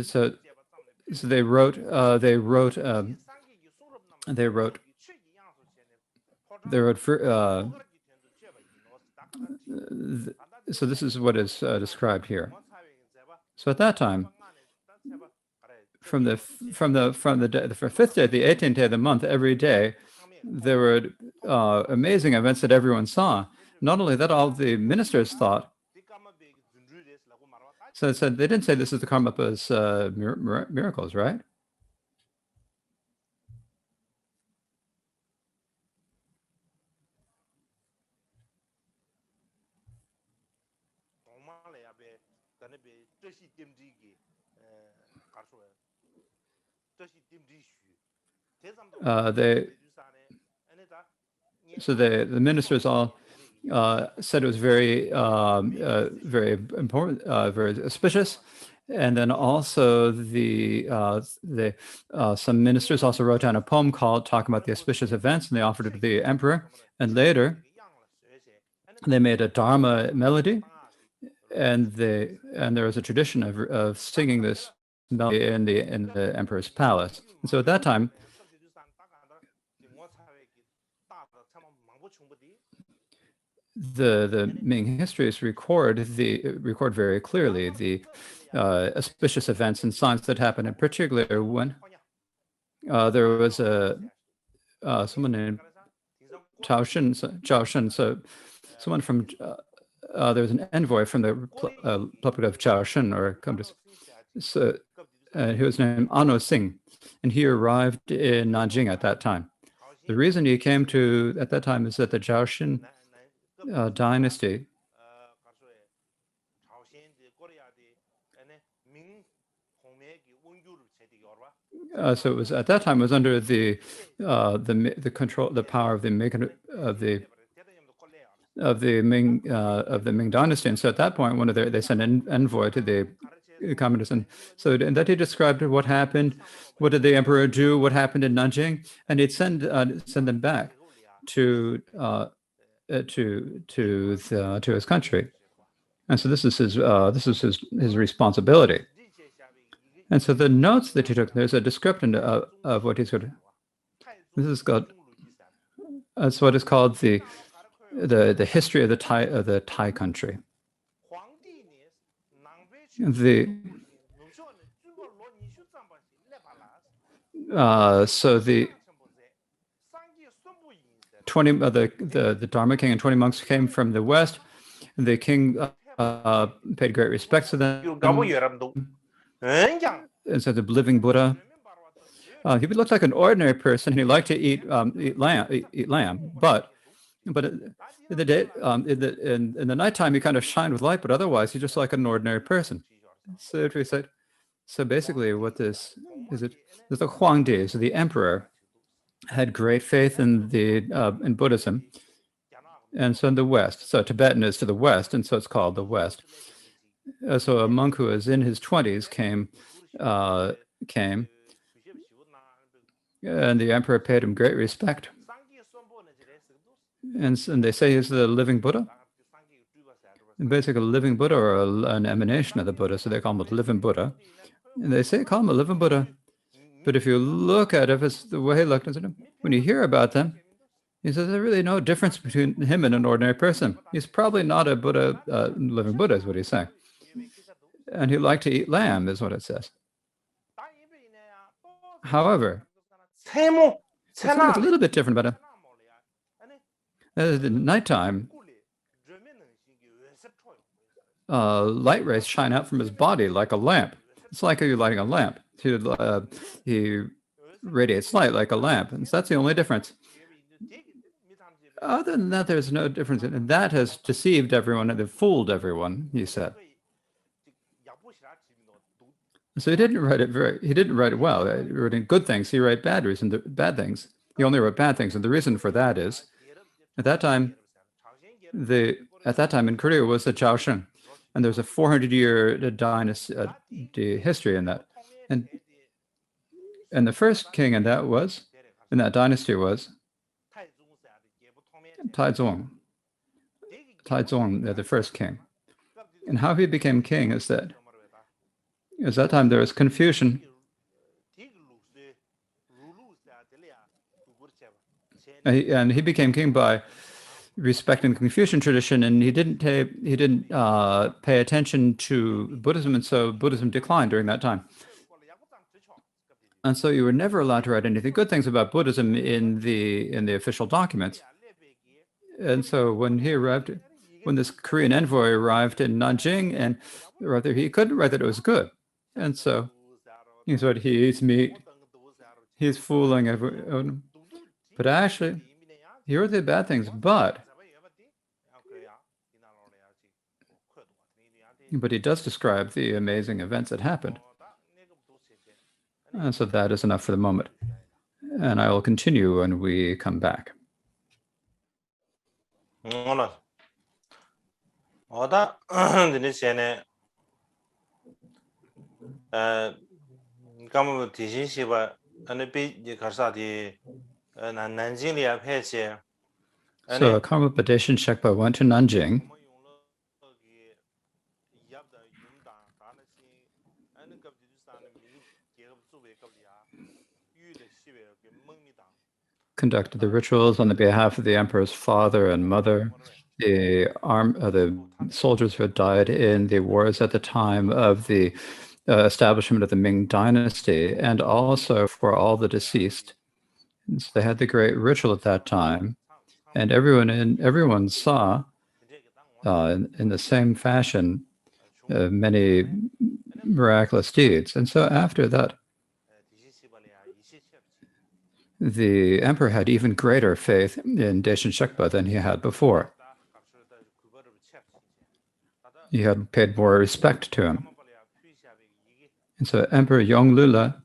so they wrote so this is what is described here. So at that time, from the fifth day, the 18th day of the month, every day, there were amazing events that everyone saw. Not only that, all the ministers thought. So it said, they didn't say this is the Karmapa's miracles, right? The ministers all said it was very important, very auspicious, and then also some ministers also wrote down a poem talking about the auspicious events, and they offered it to the emperor. And later, they made a Dharma melody, and there was a tradition of singing this melody in the emperor's palace. And so at that time, the Ming histories record very clearly the auspicious events and signs that happened, in particular when there was someone named Zhao Shen. So someone from there was an envoy from the Republic of Zhao Shen, or so he was named Ano Singh, and he arrived in Nanjing at that time. The reason he came at that time is that the Zhao Shen dynasty so it was at that time, it was under the control, the power of the Ming dynasty. And so at that point, they sent an envoy to the communists, and so that he described what happened, what did the emperor do, what happened in Nanjing, and he'd send them back to his country. And so this is his responsibility. And so the notes that he took, there's a description of what he's got. This is called. That's what is called the history of the Thai country. So the 20 the Dharma king and 20 monks came from the west. The king paid great respect to them. And so the living Buddha, he looked like an ordinary person. He liked to eat lamb, but in the day, in the nighttime, he kind of shined with light, but otherwise, he's just like an ordinary person. So we said, so basically, what this is, it is the Huangdi, so the emperor. had great faith in Buddhism, and so in the West. So Tibetan is to the West, and so it's called the West. So a monk who was in his 20s came, and the emperor paid him great respect. And they say he's the living Buddha. And basically, a living Buddha or an emanation of the Buddha, so they call him a living Buddha. And they say call him a living Buddha. But if you look at it, if it's the way he looked at him, when you hear about them, he says there's really no difference between him and an ordinary person. He's probably not a Buddha, living Buddha, is what he's saying. And he liked to eat lamb, is what it says. However, it's a little bit different about it. At nighttime, light rays shine out from his body like a lamp. It's like you're lighting a lamp. He radiates light like a lamp, and so that's the only difference. Other than that, there's no difference. And that has deceived everyone and fooled everyone, he said. So he didn't write it well. He wrote good things. He wrote bad things. He only wrote bad things. And the reason for that is, at that time in Korea was the Chaosheng. And there's a 400-year dynasty history in that. And the first king in that dynasty was Taizong. The first king. And how he became king is that at that time there was confusion. And he became king by respecting the Confucian tradition, and he didn't pay attention to Buddhism, and so Buddhism declined during that time. And so you were never allowed to write anything good things about Buddhism in the official documents. And so when this Korean envoy arrived in Nanjing, and he couldn't write that it was good. And so he said he eats meat, he's fooling everyone. But actually, he wrote the bad things, but he does describe the amazing events that happened. And so that is enough for the moment. And I will continue when we come back. So Karmapa Deshin Shekpa went to Nanjing. Conducted the rituals on the behalf of the emperor's father and mother, the soldiers who had died in the wars at the time of the establishment of the Ming dynasty, and also for all the deceased. And so they had the great ritual at that time, and everyone saw in the same fashion many miraculous deeds. And so after that, the emperor had even greater faith in Deshin Shekpa than he had before. He had paid more respect to him. And so Emperor Yongle,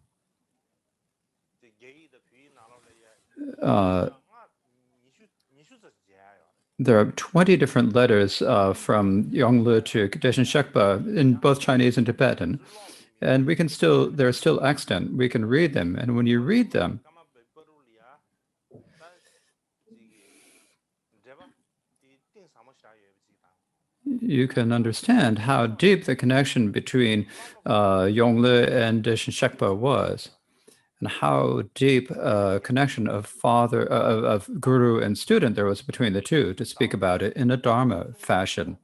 there are 20 different letters from Yongle to Deshin Shekpa in both Chinese and Tibetan. And they're still extant. We can read them. And when you read them, you can understand how deep the connection between Yongle and Deshin Shekpa was, and how deep a connection of guru and student there was between the two, to speak about it in a Dharma fashion.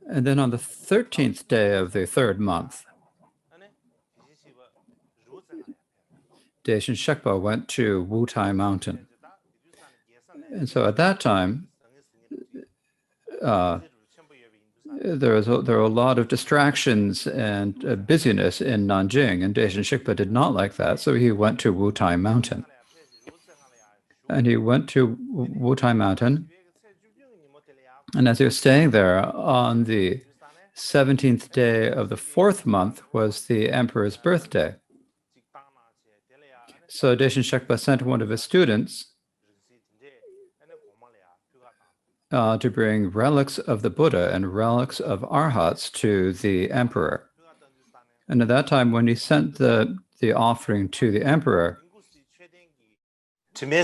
And then on the 13th day of the third month, Deshin Shekpa went to Wutai Mountain. And so at that time, there were a lot of distractions and busyness in Nanjing, and Deshin Shekpa did not like that, so he went to Wutai Mountain. And he went to Wutai Mountain, and as he was staying there, on the 17th day of the fourth month was the emperor's birthday. So Deshin Shekpa sent one of his students to bring relics of the Buddha and relics of arhats to the emperor. And at that time, when he sent the offering to the emperor, there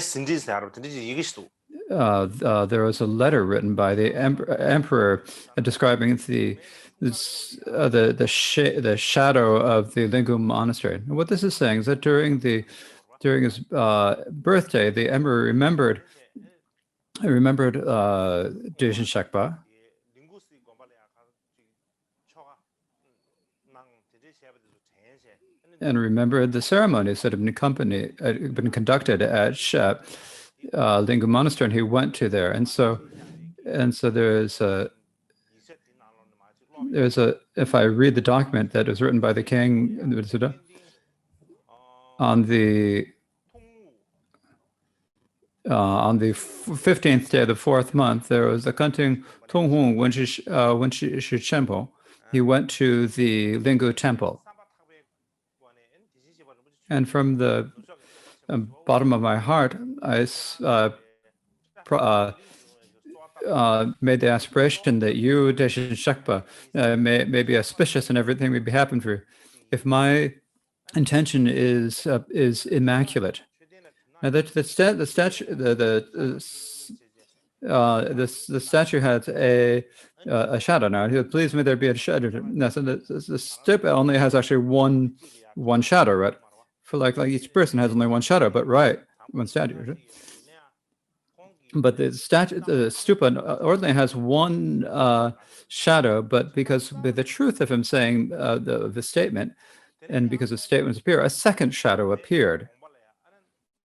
was a letter written by the emperor describing the shadow of the Lingu monastery. And what this is saying is that during his birthday, the emperor remembered Dushin Shekpa, and remembered the ceremonies that had been conducted at Lingu Monastery, and he went to there. And so there's a, if I read the document that was written by the king on the 15th day of the 4th month, there was a Kanting Tonghung Wenshi Temple. He went to the Lingu Temple. And from the bottom of my heart, I made the aspiration that you, Deshin Shekpa, may be auspicious and everything may be happen for you. If my intention is immaculate. Now the statue had a shadow. Now, please may there be a shadow. No, so the stupa only has actually one shadow, right? For like each person has only one shadow, but one statue. Right? But the stupa ordinarily has one shadow, but because of the truth of him saying the statement, and because the statements appear, a second shadow appeared.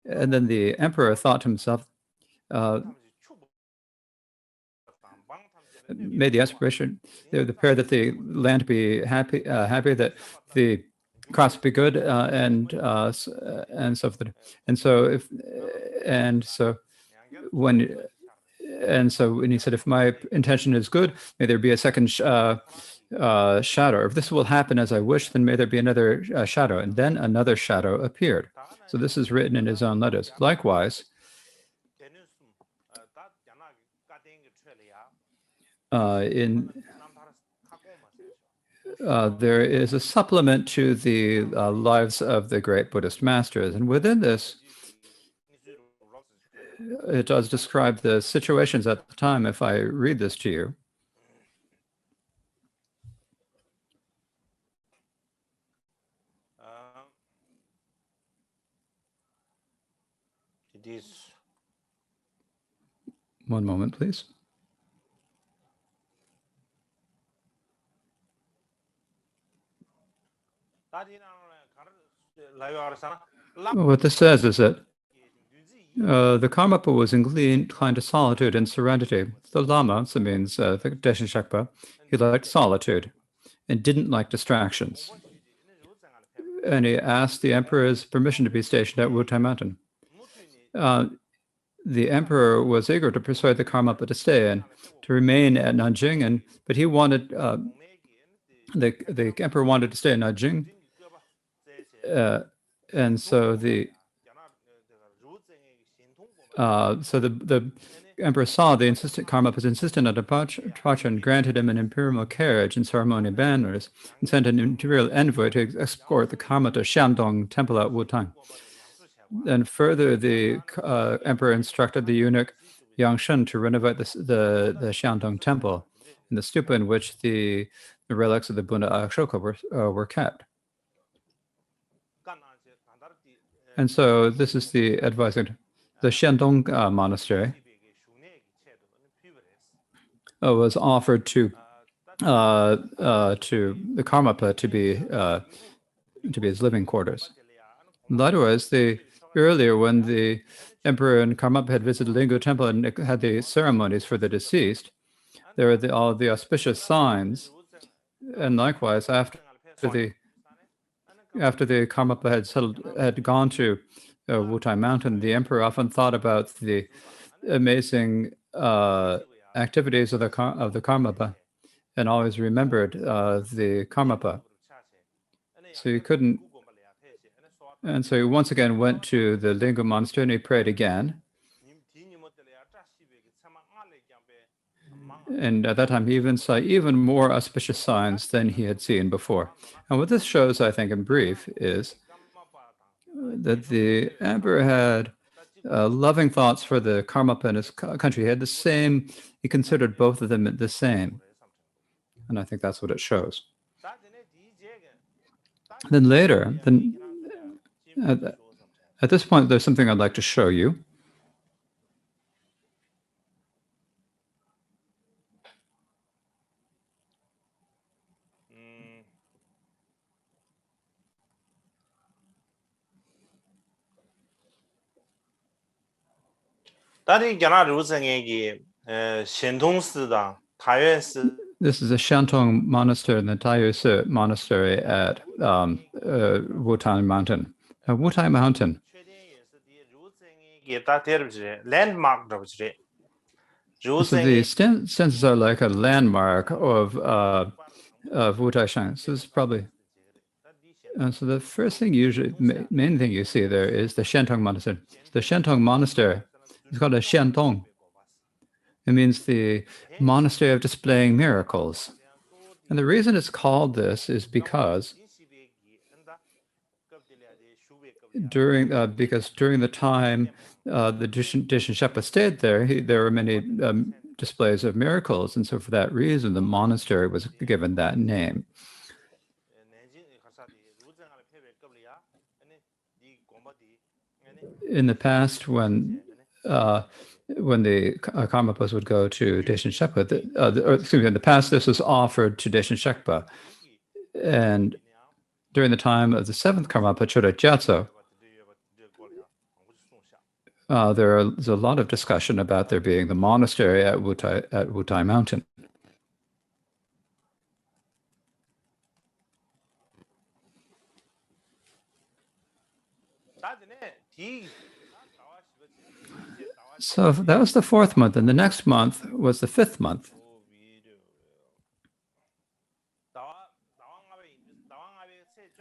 And then the emperor thought to himself, made the aspiration, the prayer that the land be happy, that the crops be good, and so forth. And so when he said, if my intention is good, may there be a second shadow. If this will happen as I wish, then may there be another shadow. And then another shadow appeared. So this is written in his own letters. Likewise, there is a supplement to the lives of the great Buddhist masters. And within this, it does describe the situations at the time. If I read this to you. It is. One moment, please. What this says is that the Karmapa was inclined to solitude and serenity. The Lama, so means the Deshin Shekpa, he liked solitude and didn't like distractions. And he asked the emperor's permission to be stationed at Wutai Mountain. The emperor was eager to persuade the Karmapa to stay and to remain at Nanjing, but he wanted the emperor wanted to stay in Nanjing, and so the emperor saw the Karmapa's insistent on departure and granted him an imperial carriage and ceremonial banners, and sent an imperial envoy to escort the Karma to Shandong Temple at Wutang. And further, the emperor instructed the eunuch Yangshen to renovate the Shandong Temple, in the stupa in which the relics of the Buddha Ashoka were kept. And so this is the advisor. The Shandong monastery was offered to the Karmapa to be his living quarters. Likewise, earlier when the emperor and Karmapa had visited Lingu Temple and had the ceremonies for the deceased, there were all the auspicious signs. And likewise, after the Karmapa had gone to Wutai Mountain, the emperor often thought about the amazing activities of the Karmapa, and always remembered the Karmapa. So he couldn't And so he once again went to the Lingu monastery and he prayed again. And at that time, he even saw even more auspicious signs than he had seen before. And what this shows, I think, in brief, is that the emperor had loving thoughts for the Karmapa in his country. He had the same, he considered both of them the same. And I think that's what it shows. Then later, at this point, there's something I'd like to show you. This is a Shantong monastery in the Taiyuese monastery at Wutai Mountain. Wutai Mountain. So the stanzas are like a landmark of Wutai Shan. So this is probably. So the first thing, main thing you see there is the Shantong monastery. The Shantong monastery is called a Shantong. It means the monastery of displaying miracles. And the reason it's called this is because during the time the Deshin Shepa stayed there, there were many displays of miracles. And so for that reason, the monastery was given that name. In the past, when the Karmapas would go to Deshin Shepa, in the past, this was offered to Deshin Shepa. And during the time of the seventh Karmapa, Choda Gyatso, there's a lot of discussion about there being the monastery at Wutai Mountain. So that was the fourth month, and the next month was the fifth month.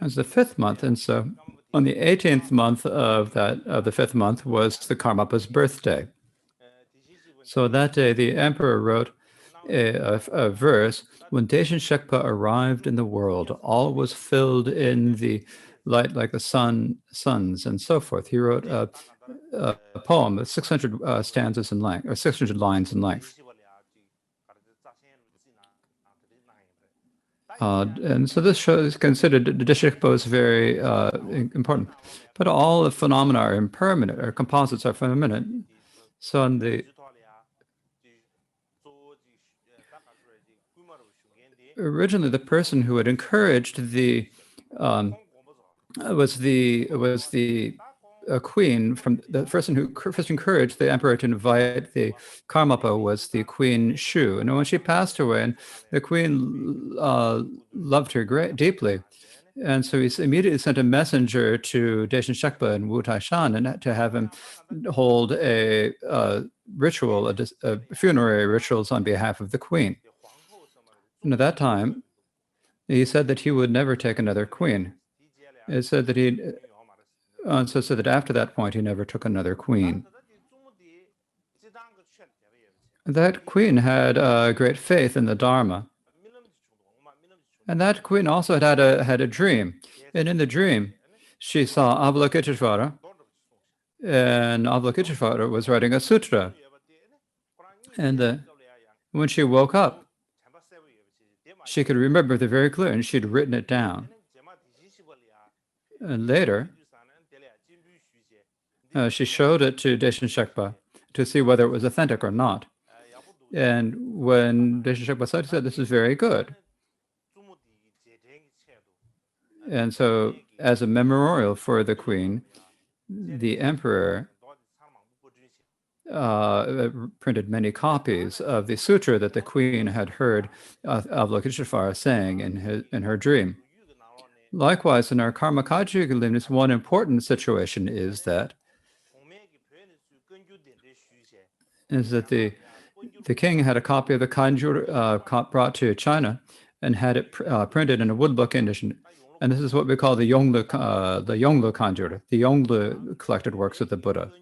It was the fifth month, and so on the 18th month of the fifth month was the Karmapa's birthday. So that day, the emperor wrote a verse: when Deshin Shekpa arrived in the world, all was filled in the light like the suns, and so forth. He wrote a poem of 600 stanzas in length, or 600 lines in length. And so this shows considered the Dashika is very important. But all the phenomena are impermanent, or composites are permanent. So on originally, the person who had encouraged was the queen. From the person who first encouraged the emperor to invite the Karmapa was the Queen Shu. And when she passed away, and the queen loved her deeply, and so he immediately sent a messenger to Deshin Shekpa in Wutai Shan and to have him hold a ritual, a funerary rituals on behalf of the queen. And at that time, he said that he would never take another queen. It said that so that after that point, he never took another queen. That queen had great faith in the Dharma. And that queen also had a dream. And in the dream, she saw Avalokiteshvara. And Avalokiteshvara was writing a sutra. And when she woke up, she could remember it very clear, and she'd written it down. And later, she showed it to Deshin Shekpa to see whether it was authentic or not. And when Deshin Shekpa said, he said, "This is very good." And so, as a memorial for the queen, the emperor printed many copies of the sutra that the queen had heard Avalokiteshvara saying in her dream. Likewise, in our Karma Kagyu lineage, one important situation is that the king had a copy of the Kanjur brought to China and had it printed in a woodblock edition. And this is what we call the Yongle Kanjur, the Yongle collected works of the Buddha.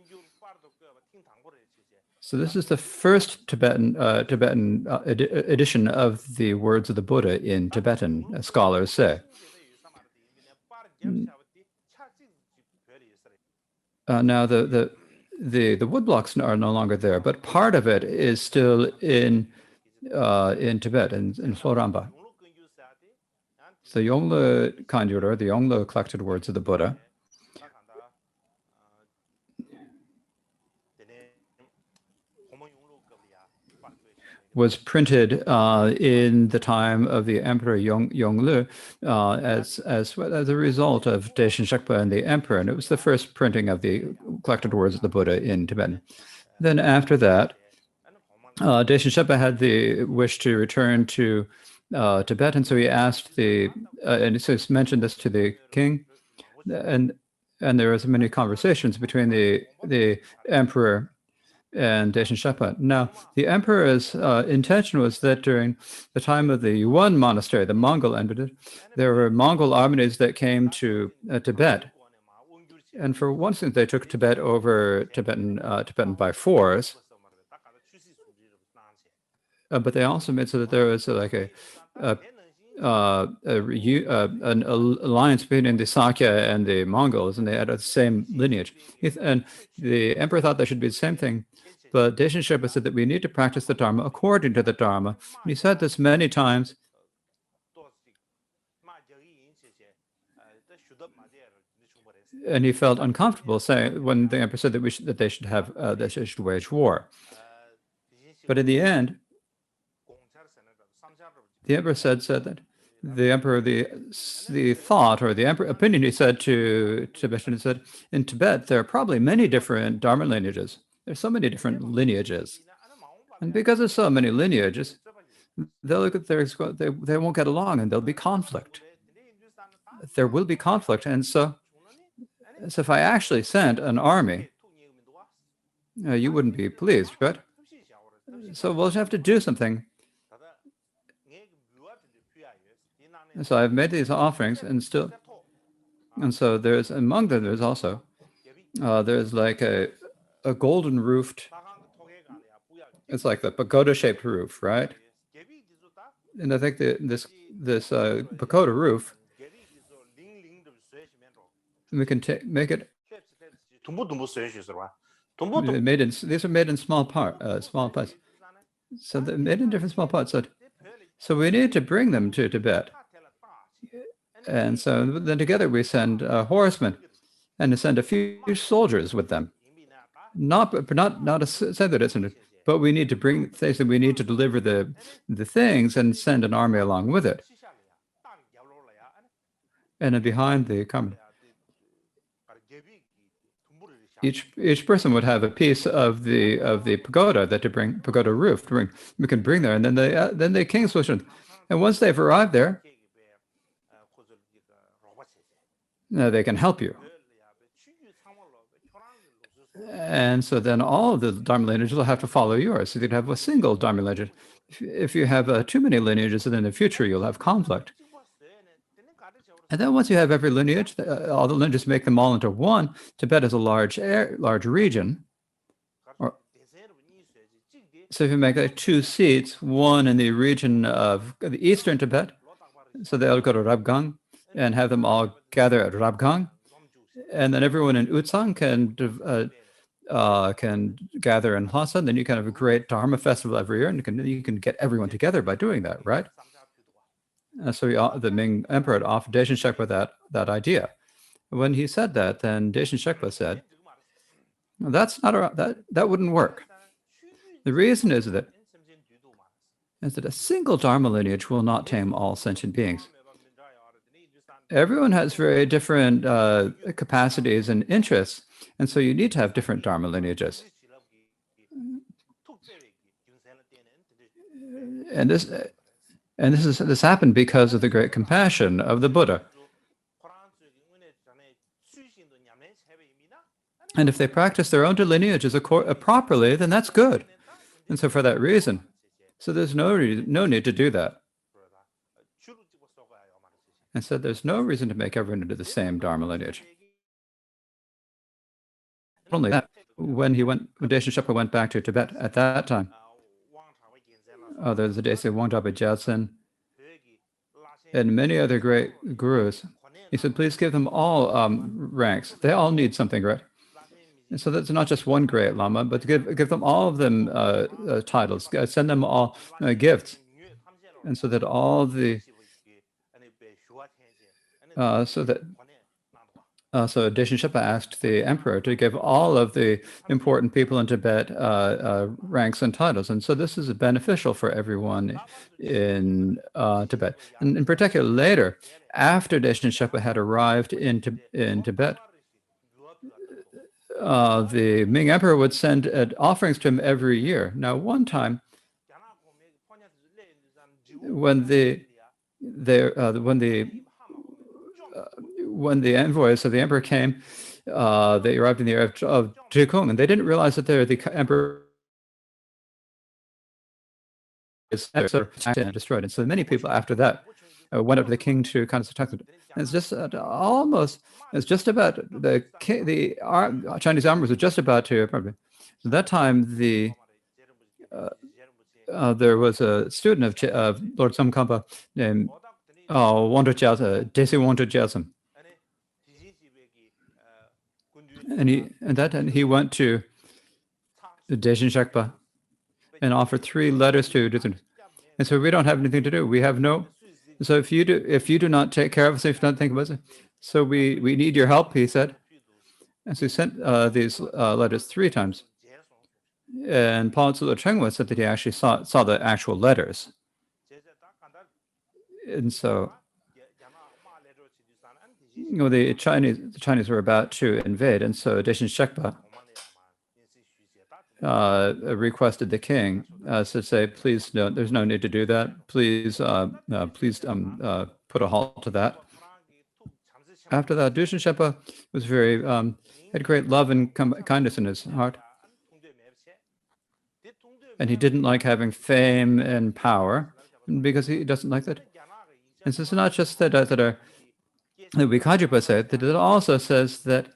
So this is the first Tibetan edition of the words of the Buddha in Tibetan, as scholars say. Now the woodblocks are no longer there, but part of it is still in Tibet, in Floramba. So the Yongle Kanjur, the Yongle collected words of the Buddha, was printed in the time of the Emperor Yongle as a result of Deshin Shekpa and the Emperor, and it was the first printing of the collected words of the Buddha in Tibetan. Then after that, Deshin Shekpa had the wish to return to Tibet, and so he asked and so he mentioned this to the king, and there was many conversations between the Emperor and Deshin Shekpa. Now, the emperor's intention was that during the time of the Yuan monastery, the Mongol Empire, there were Mongol armies that came to Tibet. And for one thing, they took Tibet over Tibetan by force. But they also made so that there was like an alliance between the Sakya and the Mongols, and they had the same lineage. And the emperor thought there should be the same thing. But Deshin Shekpa said that we need to practice the Dharma according to the Dharma. And he said this many times. And he felt uncomfortable saying when the emperor said that they should wage war. But in the end, the emperor said that the emperor, the thought or the emperor opinion, he said to Tibetan, he said, in Tibet there are probably many different Dharma lineages. There's so many different lineages, and because there's so many lineages, they'll look at they won't get along, and there'll be conflict. There will be conflict, and so if I actually sent an army, you wouldn't be pleased, right? So we'll have to do something. And so I've made these offerings, and so there's among them. There's also there's like a golden roofed. It's like the pagoda-shaped roof, right? And I think this pagoda roof, we can make it. These are made in small parts. So they're made in different small parts. So we need to bring them to Tibet. And so then together we send horsemen and to send a few soldiers with them. Not a citizen, but we need to bring things, and we need to deliver the things and send an army along with it. And then behind the Karmapa, each person would have a piece of the pagoda pagoda roof. We can bring there, and then the kings will. And once they've arrived there, they can help you. And so then all of the Dharma lineages will have to follow yours. So you'd have a single Dharma lineage. If you have too many lineages, then in the future you'll have conflict. And then once you have every lineage, all the lineages make them all into one. Tibet is a large region. So if you make like 2 seats, one in the region of the eastern Tibet, so they'll go to Rabgang and have them all gather at Rabgang. And then everyone in Utsang can gather in Lhasa, and then you can have a great Dharma festival every year, and you can get everyone together by doing that, right? So the Ming Emperor offered Deshin Shekpa that idea. When he said that, then Deshin Shekpa said, "That's not that wouldn't work. The reason is that a single Dharma lineage will not tame all sentient beings. Everyone has very different capacities and interests, and so you need to have different Dharma lineages. And this happened because of the great compassion of the Buddha. And if they practice their own lineages properly, then that's good. And so for that reason, so there's no need to do that. and said there's no reason to make everyone into the same Dharma lineage. Not only that, when Deshe Shepa went back to Tibet at that time, there's a Desi Wangtabe Gyatsen and many other great gurus. He said, please give them all ranks. They all need something, right? And so that's not just one great Lama, but give them all of them titles, send them all gifts. And so that all the, so Deshe Shepa asked the emperor to give all of the important people in Tibet ranks and titles. And so this is beneficial for everyone in Tibet. And in particular, later, after Deshe Shepa had arrived in Tibet, the Ming emperor would send offerings to him every year. Now, one time, when the envoys of the emperor came, they arrived in the area of Zhikong, and they didn't realize that the emperor is destroyed. And so many people after that went up to the king to kind of talk to him. And it's just it's just about the Chinese armies were just about to probably. At that time, there was a student of Lord Samkampa named Desi Wangtabe Gyatsen. And he went to the Deshe Shepa and offered 3 letters to Dutton. And so we don't have anything to do. We have no. So if you do not take care of us, if you don't think about it, so we need your help, he said. And so he sent these letters 3 times. And Paul Tzu Chengwa said that he actually saw the actual letters. And so the Chinese were about to invade, and so Deshe Shepa requested the king to say, please, no, there's no need to do that. Please, put a halt to that. After that, Deshe Shepa was had great love and kindness in his heart. And he didn't like having fame and power because he doesn't like that. And so it's not just that Kagyu said, that it also says that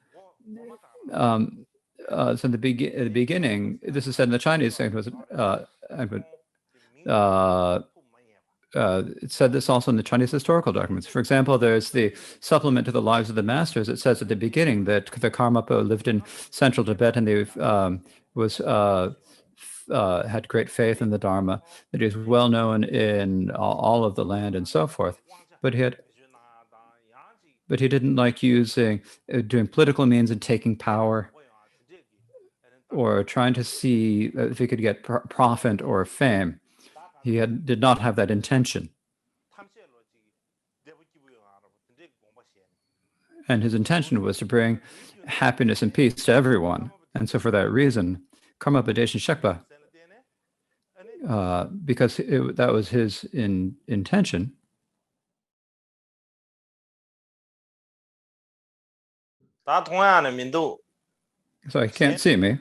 so in the beginning, this is said in the Chinese language, it said this also in the Chinese historical documents. For example, there's the supplement to the Lives of the Masters. It says at the beginning that the Karmapa lived in central Tibet and they had great faith in the Dharma, that he was well known in all of the land and so forth. But he didn't like doing political means and taking power, or trying to see if he could get profit or fame. He did not have that intention. And his intention was to bring happiness and peace to everyone. And so for that reason, Karmapa Deshe Shepa, because that was his intention. So he can't see me.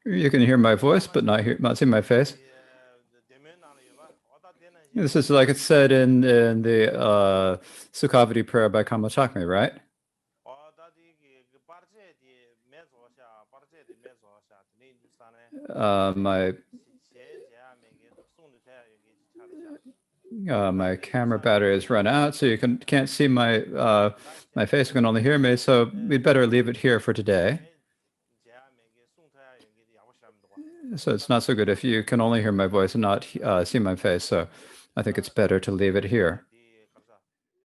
You can hear my voice, but not see my face. This is like it's said in the Sukhavati prayer by Kamala Chakme, right? My camera battery has run out, so you can't see my face. You can only hear me. So we'd better leave it here for today. So it's not so good if you can only hear my voice and not see my face. So I think it's better to leave it here.